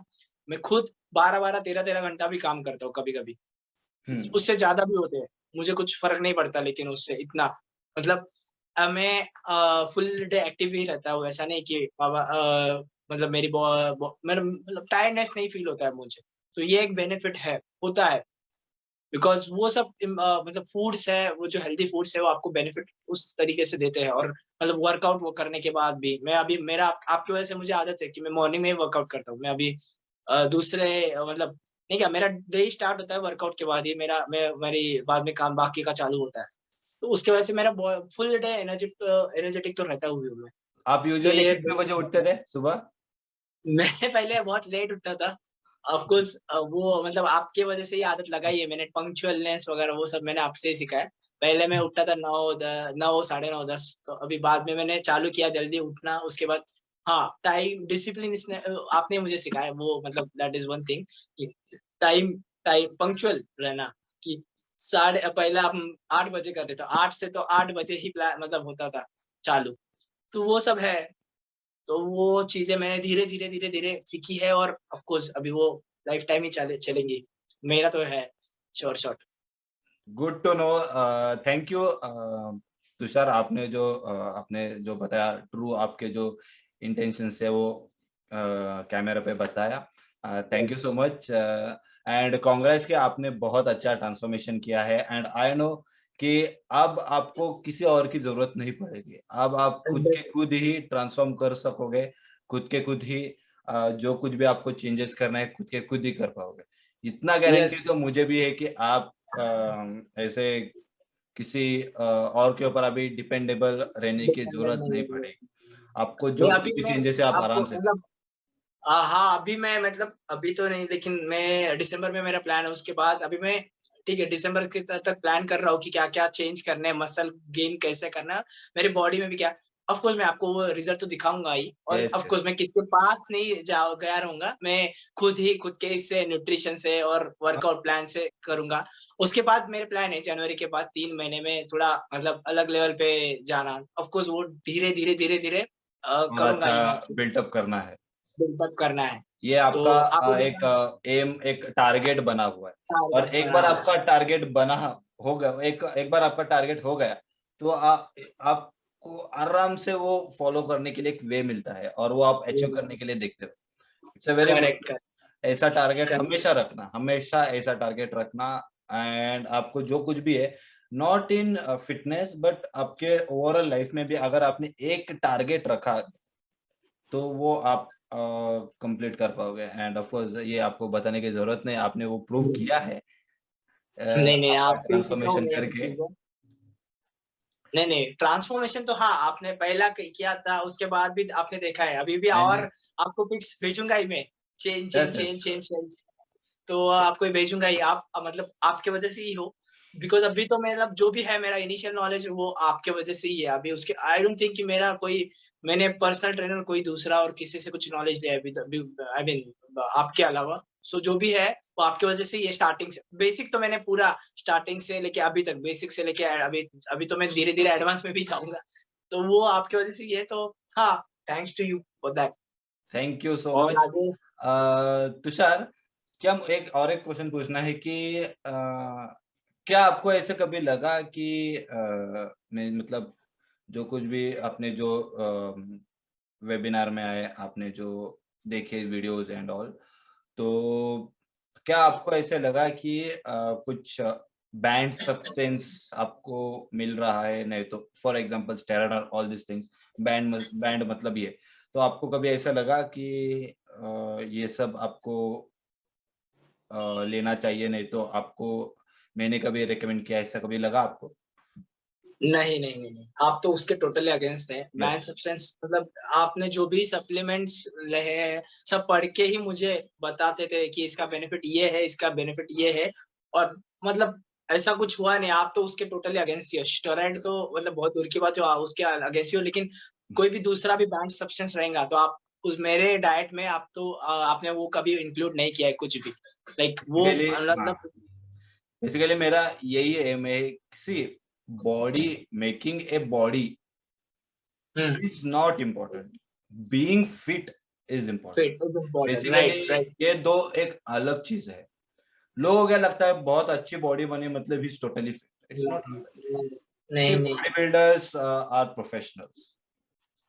मैं खुद 12-12, 13-13 घंटा भी काम करता हूँ कभी-कभी। हुँ, उससे ज़्यादा भी होते हैं। मुझे कुछ फ़र्क नहीं पड़ता लेकिन उससे इतना। मतलब मैं फुल डे एक्टिव ही रहता हूँ, ऐसा नहीं कि बाबा मतलब मेरी मेरा मतलब टायर्डनेस नहीं फील होता है मुझे, तो ये एक बेनिफिट है, होता है। बिकॉज़ वो सब मतलब फूड्स है, वो जो हेल्दी फूड्स है वो आपको बेनिफिट उस तरीके से देते हैं, और मतलब वर्कआउट वो करने के बाद भी मैं अभी मेरा आपकी वजह से मुझे आदत है कि मैं मॉर्निंग में ही वर्कआउट करता हूँ। मैं अभी दूसरे मतलब नहीं, क्या मेरा डे स्टार्ट होता है वर्कआउट के बाद ही, मेरी बाद में काम बाकी का चालू होता है। तो उसकी वजह से मेरा फुल डे एनर्जेटिक तो रहता हूँ मैं। आप तो यूजुअली ये कितने बजे उठते थे सुबह? मैं पहले बहुत लेट उठता था। ऑफ कोर्स वो मतलब आपके वजह से ही आदत लगाई है मैंने, पंक्चुअलनेस वगैरह वो सब मैंने आपसे ही सीखा है। पहले मैं उठता था 9 साढ़े 9 10, तो अभी बाद में मैंने चालू किया जल्दी उठना, उसके बाद हाँ, टाइम डिसिप्लिन इसने आपने मुझे सिखाया, वो मतलब दैट इज़ वन थिंग कि टाइम टाइम पंक्चुअल रहना, कि साढ़े पहले हम 8 बजे करते थे, 8 से तो 8 बजे ही मतलब होता था चालू। तो वो सब है। तो वो चीज़ें मैंने धीरे-धीरे, धीरे-धीरे सीखी है, और ऑफ़ कोर्स अभी वो लाइफ़ टाइम ही चलेंगी। मेरा तो है sure shot. Good to know. Thank you Tushar, आपने जो बताया ट्रू, आपके जो इंटेंशंस है वो कैमरा पे बताया। Thank you so yes, much and Congress कि आपने बहुत अच्छा ट्रांसफॉर्मेशन किया है एंड आई नो कि अब आपको किसी और की जरूरत नहीं पड़ेगी। अब आप खुद के 100 खुद ही ट्रांसफॉर्म कर सकोगे, खुद के खुद ही जो कुछ भी आपको चेंजेस करना है खुद के खुद ही कर पाओगे। इतना यस, गारंटी तो मुझे भी है कि आप ऐसे किसी और के ऊपर अभी डिपेंडेबल रहने की डिपेंडेंट जरूरत नहीं नहीं है। पड़ेगी। आपको नहीं, जो कुछ अभी भी मैं चेंजेस है आप आपको आराम से कर। मतलब हाँ, अभी मैं मतलब अभी तो नहीं, लेकिन मैं दिसंबर में मेरा प्लान है, उसके बाद अभी मैं ठीक है, दिसंबर के तक प्लान कर रहा हूँ कि क्या-क्या चेंज करने हैं, मसल गेन कैसे करना है, मेरी बॉडी में भी क्या। ऑफ कोर्स मैं आपको वो रिजल्ट तो दिखाऊँगा ही, और यस ऑफ यस। कोर्स मैं किसी के पास नहीं गया रहूँगा, मैं खुद ही खुद के इससे न्यूट्रिशन से और वर्कआउट प्लान से करूँगा। उसके बाद मेरे प्लान है जनवरी के बाद 3 महीने में थोड़ा मतलब अलग लेवल पे जाना। ऑफ कोर्स वो धीरे-धीरे, धीरे-धीरे और करूँगा अच्छा ही मैं, बिल्टअप करना है। बिल्डअप करना है। ये तो आपका आप एक एम, एक टारगेट बना हुआ है। और टारगेट एक बना बार हुआ है। आपका टारगेट बना हो गया, एक बार आपका टारगेट हो गया, तो आपको आराम से वो फॉलो करने के लिए एक वे मिलता है और वो आप अचीव करने के लिए देखते हो। It's a very good. Correct, correct, ऐसा टारगेट करेक्ट। हमेशा रखना, हमेशा ऐसा टारगेट रखना। एंड आपको जो कुछ भी है, नॉट इन फिटनेस बट आपके ओवरऑल लाइफ में भी अगर आपने एक टारगेट रखा तो वो आप कंप्लीट कर पाओगे। एंड ऑफ कोर्स ये आपको बताने की जरूरत नहीं, आपने वो प्रूव किया है नहीं, नहीं, आपका आपसे ही सीखा हूँ ट्रांसफॉर्मेशन मैं ये सब करके। चीज़ें। नहीं, नहीं, ट्रांसफॉर्मेशन तो हाँ, आपने पहला किया था, उसके बाद भी आपने देखा है, अभी भी और एंड आपको पिक्स भेजूँगा ही मैं। Change, change, yes yes. Change, change, change. तो आपको ये भेजूँगा ही, आप मतलब आपके वजह से ही हो। बिकॉज़ अभी तो मतलब जो भी है मेरा इनिशियल नॉलेज वो आपके वजह से ही है। अभी उसके आई डोंट थिंक कि मेरा कोई मैंने पर्सनल ट्रेनर कोई दूसरा और किसी से कुछ नॉलेज लिया है अभी आई मीन आपके अलावा। सो जो भी है वो आपकी वजह से ही है, स्टार्टिंग से। बेसिक तो मैंने पूरा स्टार्टिंग से लेके अभी तक, बेसिक से लेके अभी अभी तो मैं धीरे-धीरे एडवांस में भी जाऊँगा। तो वो आपकी वजह से ही है, तो हाँ, thanks to you for that. Thank you so और मच। आगे तुषार, क्या एक क्वेश्चन पूछना है कि क्या आपको ऐसे कभी लगा कि मैं मतलब जो कुछ भी आपने जो वेबिनार में आए, आपने जो देखे वीडियोस एंड ऑल, तो क्या आपको ऐसे लगा कि कुछ बैंड सब्सटेंस आपको मिल रहा है, नहीं तो फॉर एग्जांपल स्टेरॉइड और ऑल दिस थिंग्स, बैंड मतलब ये, तो आपको कभी ऐसा लगा कि ये सब आपको लेना चाहिए, नहीं तो आपको मैंने कभी रिकमेंड किया, ऐसा कभी लगा आपको? नहीं, नहीं, नहीं, नहीं। आप तो उसके टोटली अगेंस्ट हैं। Ban yes. सब्सटेंस मतलब आपने जो भी सप्लीमेंट्स रहे हैं, सब पढ़ के ही मुझे बताते थे कि इसका बेनिफिट ये है, इसका बेनिफिट ये है, और मतलब ऐसा कुछ हुआ नहीं। आप तो उसके टोटली अगेंस्ट ही हो। स्टेरॉइड तो मतलब बहुत दूर की बात है, उसके अगेंस्ट ही हो, लेकिन कोई भी दूसरा भी बैंड सब्सटेंस रहेगा तो आप उस मेरे डाइट में आप तो आपने वो कभी इंक्लूड नहीं किया है कुछ भी। लाइक वो बेसिकली हाँ, मतलब बेसिकली मेरा यही एम है, see body, making a body hmm, is not important, being fit is important. Fit is important. Basically right, right. ये दो एक अलग चीज है। लोगों को क्या लगता है बहुत अच्छी बॉडी बनी मतलब ही टोटली फिट, इट्स नॉट। नहीं सिर्फ नहीं, body builders are professionals.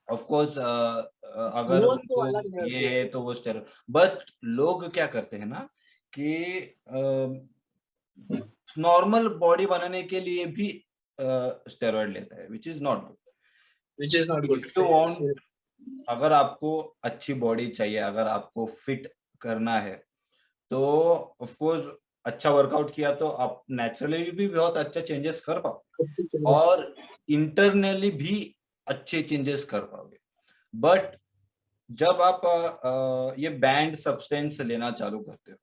Of course अगर वो तो उनको अलग लेवल ये की है। है तो वो स्टेरॉइड, बट लोग क्या करते हैं ना कि नॉर्मल बॉडी बनाने के लिए भी स्टेरॉइड लेता है, which is not good. Which is not good. If you want, अगर आपको अच्छी बॉडी चाहिए, अगर आपको फिट करना है, तो ऑफ कोर्स अच्छा वर्कआउट किया तो आप नेचुरली भी बहुत अच्छा चेंजेस कर पाओ, और इंटरनली भी अच्छे चेंजेस कर पाओगे। बट जब आप ये बैंड सब्सटेंस लेना चालू करते हो,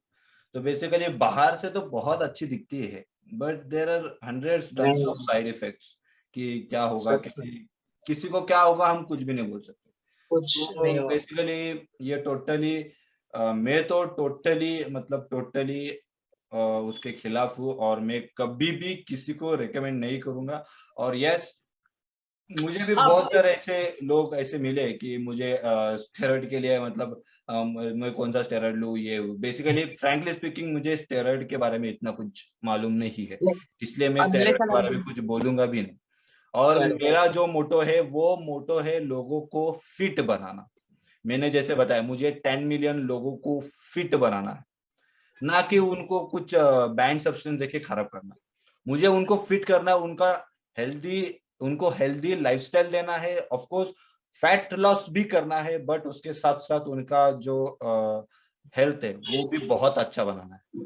तो बेसिकली बाहर से तो बहुत अच्छी दिखती है, but there are hundreds tons of नहीं, साइड इफेक्ट्स कि क्या होगा, सच में किसी को क्या होगा हम कुछ भी नहीं बोल सकते। कुछ नहीं तो हुआ। बेसिकली ये टोटली मैं तो टोटली मतलब टोटली उसके खिलाफ हूँ, और मैं कभी भी किसी को रिकमेंड नहीं करूंगा। और यस, मुझे भी हाँ बहुत सारे ऐसे लोग ऐसे मिले कि मुझे स्टेरॉइड के लिए मतलब मैं कौन सा स्टेरॉइड लूँ, ये बेसिकली फ्रैंकली स्पीकिंग मुझे स्टेरॉइड के बारे में इतना कुछ मालूम नहीं है, इसलिए मैं स्टेरॉइड अनलेस के एंड बारे में अनटिल। कुछ बोलूंगा भी नहीं। और मेरा जो मोटो है वो मोटो है लोगों को फिट बनाना। मैंने जैसे बताया, मुझे 10 मिलियन लोगों को फिट बनाना है, ना कि उनको कुछ बैंड सब्सटेंस देके खराब करना। मुझे उनको फिट करना है, हेल्दी उनको हेल्दी लाइफस्टाइल देना है, ऑफ कोर्स फैट लॉस भी करना है, बट उसके साथ साथ उनका जो हेल्थ है वो भी बहुत अच्छा बनाना है।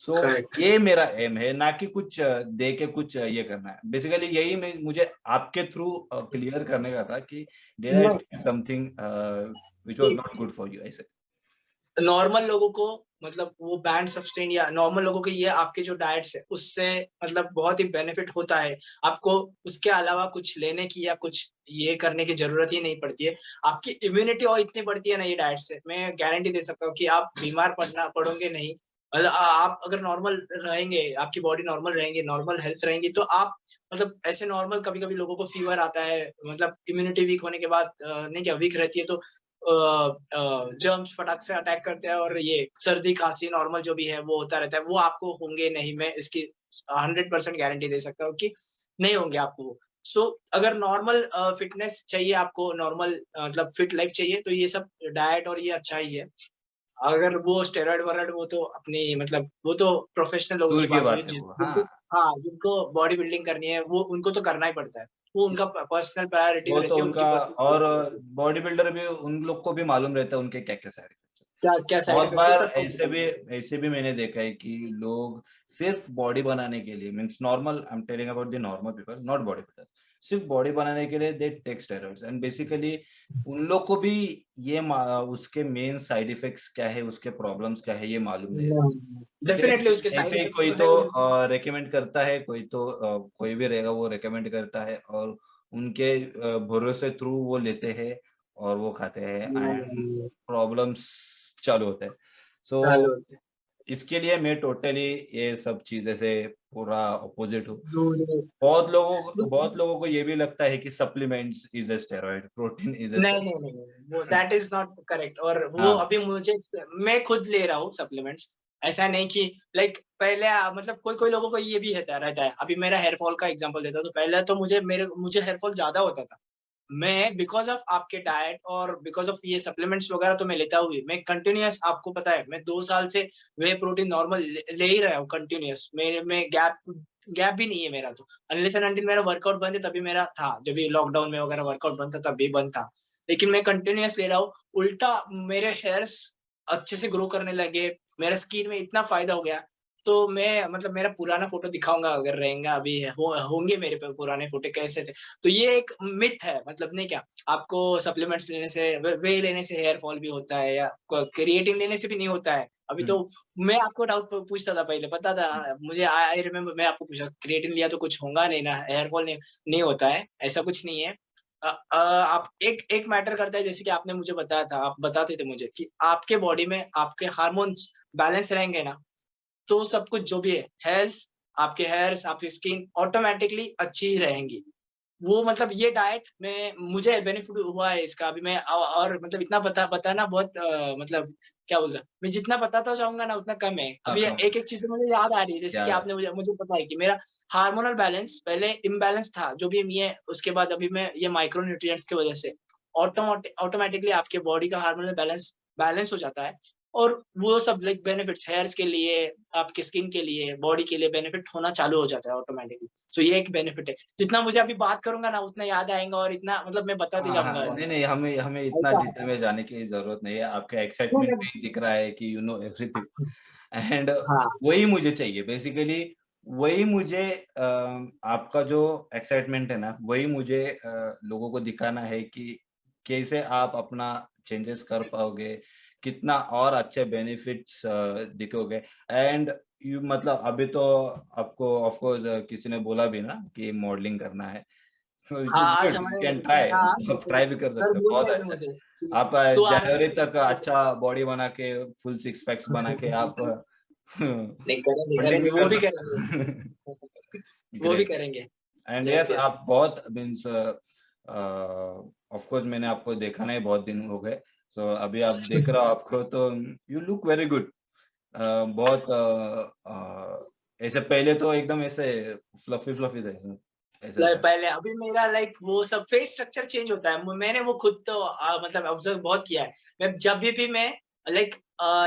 So correct. ये मेरा एम है, ना कि कुछ दे के कुछ ये करना है। बेसिकली यही मुझे आपके थ्रू क्लियर करने का था कि डिड आई नहीं, do something which was not good for you ऐसे। नॉर्मल लोगों को मतलब वो बैंड सब्सटेन या नॉर्मल लोगों के ये आपके जो डाइट्स है उससे मतलब बहुत ही बेनिफिट होता है। आपको उसके अलावा कुछ लेने की या कुछ ये करने की जरूरत ही नहीं पड़ती है। आपकी इम्यूनिटी और इतनी बढ़ती है ना ये डाइट से, मैं गारंटी दे सकता हूँ कि आप बीमार पड़ोगे नहीं। मतलब आप अगर नॉर्मल रहेंगे, आपकी बॉडी नॉर्मल रहेंगे, नॉर्मल हेल्थ रहेंगी, तो आप मतलब ऐसे नॉर्मल कभी कभी लोगों को फीवर आता है, मतलब इम्यूनिटी वीक होने के बाद नहीं क्या वीक रहती है, तो जर्म्स फटाक से अटैक करते हैं और ये सर्दी खांसी नॉर्मल जो भी है वो होता रहता है, वो आपको होंगे नहीं। मैं इसकी 100% गारंटी दे सकता हूँ कि नहीं होंगे आपको वो। सो अगर नॉर्मल फिटनेस चाहिए आपको, नॉर्मल मतलब फिट लाइफ चाहिए, तो ये सब डाइट और ये अच्छा ही है। अगर वो स्टेरॉइड वॉरॉइड वो तो अपनी मतलब वो तो प्रोफेशनल लोगों की दूर की बात हुई, बात है वो, जिनको हाँ। हाँ जिनको बॉडी बिल्डिंग करनी है वो उनको तो करना ही पड़ता है। वो उनका पर्सनल प्रायोरिटीज वो तो रहती है, उनकी उनका, और पर्सनल बॉडी बिल्डर भी उन लोग को भी मालूम रहता है उनके क्या क्या साइड इफेक्ट्स। क्या क्या साइड बहुत इफेक्ट है बार सबको ऐसे पता भी है। ऐसे भी मैंने देखा है कि लोग सिर्फ बॉडी बनाने के लिए, means normal, I am telling about the normal people, not body builder, सिर्फ बॉडी बनाने के लिए they take steroids, and basically उन लोग को भी ये उसके मेन साइड इफेक्ट्स क्या है, उसके प्रॉब्लम्स क्या है, ये मालूम नहीं है। डेफिनेटली उसके साइड ऐसे ही इफेक्ट कोई तो तो है ही। रेकमेंड करता है, कोई तो कोई भी रहेगा वो रेकमेंड करता है, और उनके भरोसे थ्रू वो लेते हैं और वो खाते हैं, एंड प्रॉब्लम्स चालू होते हैं। सो चालू होते हैं। इसके लिए मैं टोटली ये सब चीजें से पूरा अपोजिट हूँ। दूर- बहुत लोगों को ये भी लगता है कि supplements is a steroid, protein is a नहीं नहीं स्टेरॉइड। नहीं नहीं, वो दैट इज नॉट करेक्ट। और वो हाँ, अभी मुझे, मैं खुद ले रहा हूँ सप्लीमेंट्स। ऐसा नहीं कि लाइक पहले मतलब कोई कोई लोगों को ये भी रहता है। अभी मेरा हेयर फॉल का एग्जांपल देता हूँ, तो पहले तो मुझे हेयर फॉल ज्यादा होता था। मैं बिकॉज ऑफ आपके डाइट और बिकॉज ऑफ ये सप्लीमेंट्स वगैरह तो मैं लेता हुई, मैं कंटिन्यूअस, आपको पता है मैं 2 साल से वे प्रोटीन नॉर्मल ले ही रहा हूँ कंटिन्यूअस। मेरे में गैप गैप भी नहीं है मेरा तो। अनलेस एंड अनटिल मेरा वर्कआउट बंद है तभी मेरा था, जब भी लॉकडाउन में वगैरह वर्कआउट बंद था तब भी बंद था। लेकिन मैं कंटिन्यूअस ले रहा हूँ। उल्टा मेरे हेयर्स अच्छे से ग्रो करने लगे, मेरा स्किन में इतना फायदा हो गया। तो मैं मतलब मेरा पुराना फोटो दिखाऊंगा अगर रहेगा, अभी होंगे मेरे पे पुराने फोटो कैसे थे। तो ये एक मिथ है, मतलब नहीं क्या, आपको सप्लीमेंट्स लेने से वे लेने से हेयर फॉल भी होता है या क्रिएटिन लेने से भी नहीं होता है। अभी तो हम्म, मैं आपको डाउट पूछता था पहले, पता हम्म, था मुझे, आई रिमेम्बर मैं आपको पूछा क्रिएटिन लिया तो कुछ होगा नहीं ना, हेयर फॉल नहीं होता है, ऐसा कुछ नहीं है। आप एक एक मैटर करता है, जैसे कि आपने मुझे बताया था, आप बताते थे मुझे कि आपके बॉडी में आपके हार्मोन्स बैलेंस रहेंगे ना, तो सब कुछ जो भी है हेयर्स, आपके हेयर्स, आपकी स्किन ऑटोमेटिकली अच्छी ही रहेंगी। वो मतलब ये डाइट में मुझे बेनिफिट हुआ है इसका। अभी मैं और मतलब इतना बताना बहुत मतलब क्या बोलते हैं, मैं जितना बताता जाऊँगा ना उतना कम है। हाँ, अभी कम एक-एक चीज़ें मुझे याद आ रही है, जैसे क्या कि आपने मुझे मुझे पता है कि मेरा हार्मोनल बैलेंस पहले इम्बैलेंस था, जो भी ये उसके बाद अभी मैं ये माइक्रो न्यूट्रिएंट्स की वज़ह से ऑटोमैटिकली आपके बॉडी का हार्मोनल बैलेंस बैलेंस हो जाता है। और वो सब लाइक बेनिफिट्स हेयर्स के लिए, आपके स्किन के लिए, बॉडी के लिए बेनिफिट होना चालू हो जाता है ऑटोमैटिकली। सो ये एक बेनिफिट है। जितना मुझे अभी बात करूँगा ना उतना याद आएगा और इतना मतलब मैं बताते हाँ, जाऊँगा हाँ। और नहीं, नहीं, हमें हमें इतना ऐसा है। डिटेल में जाने की ज़रूरत नहीं है। आपका नहीं, एक्साइटमेंट नहीं में ही दिख रहा है कि यू नो एवरीथिंग एंड हाँ, वही मुझे चाहिए बेसिकली। वही मुझे आपका जो एक्साइटमेंट है ना, वही मुझे लोगों को दिखाना है कि कैसे आप अपना चेंजेस कर पाओगे, कितना और अच्छे बेनिफिट्स दिखोगे एंड यू मतलब अभी तो आपको ऑफ कोर्स किसी ने बोला भी ना कि मॉडलिंग करना है। व्हिच इज़ हाँ, आज गुड, यू हमारे कैन ट्राई। हाँ, आप ट्राई भी कर सर सकते हो, बोल बहुत रहे थे अच्छा मुझे है। कि आप तू आ जनवरी तक रहा अच्छा बॉडी बना के फुल सिक्स पैक्स बना के आप नहीं करेंगे, फंडिंग भी करेंगे, वो कर भी सकते करेंगे, हो। वो भी ग्रेट करेंगे। And yes, yes yes. आप बहुत मीन्स ऑफ कोर्स मैंने आपको देखा नहीं बहुत दिन हो गए। सो अभी आप देख रहे हो आपको तो यू लुक वेरी गुड। बहुत ऐसे पहले तो एकदम ऐसे फ्लफी फ्लफी थे ऐसे था। पहले अभी मेरा लाइक वो सब फेस स्ट्रक्चर चेंज होता है। मैंने वो खुद तो मतलब ऑब्जर्व बहुत किया है। मैं जब भी मैं लाइक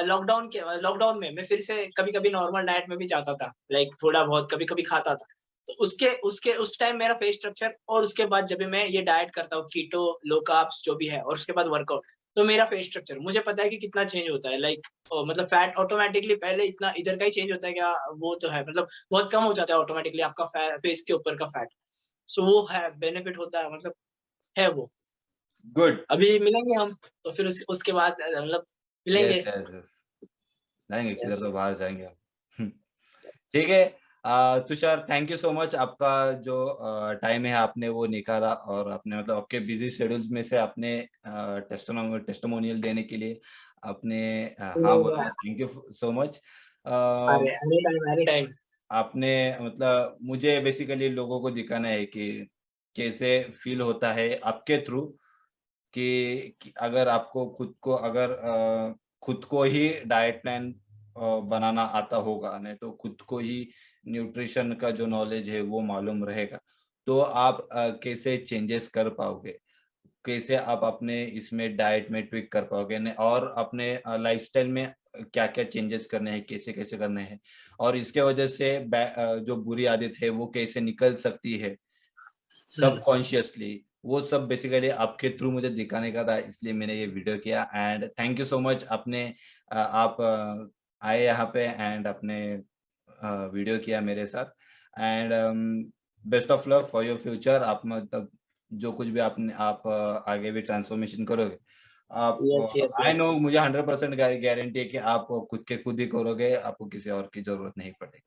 लॉकडाउन में मैं फिर से कभी-कभी नॉर्मल डाइट में भी जाता था। लाइक थोड़ा बहुत कभी-कभी खाता था। तो उसके उसके उस टाइम मेरा फेस स्ट्रक्चर और उसके बाद जब भी मैं ये डाइट करता हूँ कीटो, लो कार्ब्स जो भी है और उसके बाद वर्कआउट, तो मेरा फेस स्ट्रक्चर मुझे पता है कि कितना चेंज होता है। लाइक मतलब फैट ऑटोमैटिकली पहले इतना इधर का ही चेंज होता है क्या, वो तो है मतलब बहुत कम हो जाता है ऑटोमैटिकली आपका फेस के ऊपर का फैट। सो वो है बेनिफिट होता है मतलब है वो। गुड। अभी मिलेंगे हम तो फिर उसके बाद मतलब यस, मिलेंगे। Yes, yes. जाएँगे किधर यस, तो यस, बाहर जाएँगे हम। हुँ, यस। ठीक है। Tushar thank you so much आपका जो टाइम है आपने वो निकाला और आपने मतलब आपके बिज़ी शेड्यूल्स में से आपने टेस्टिमोनियल देने के लिए आपने हाँ बोला। Thank you so much. Uh, अरे एनी टाइम, एनी टाइम। आपने मतलब मुझे बेसिकली लोगों को दिखाना है कि कैसे फ़ील होता है आपके थ्रू कि अगर आपको खुद को ही डाइट प्लान बनाना आता होगा, नहीं तो खुद को ही न्यूट्रिशन का जो नॉलेज है वो मालूम रहेगा, तो आप कैसे चेंजेस कर पाओगे? कैसे आप अपने इसमें डाइट में ट्विक कर पाओगे ने और अपने लाइफ़स्टाइल में क्या-क्या चेंजेस करने हैं, कैसे-कैसे करने हैं? और इसके वजह से जो बुरी आदत है वो कैसे निकल सकती है? हुँ। सबकॉन्शियसली वो सब बेसिकली आपके थ्रू मुझे दिखाने का था इसलिए मैंने ये वीडियो किया and thank you so much आपने आप आए यहाँ पे एंड आपने वीडियो किया मेरे साथ and best of luck for your future आप मतलब जो कुछ भी आप आगे भी ट्रांसफॉर्मेशन करोगे यस, आप यस, आई यस। नो मुझे 100% गारंटी है कि आप खुद के खुद ही करोगे आपको किसी और की जरूरत नहीं पड़ेगी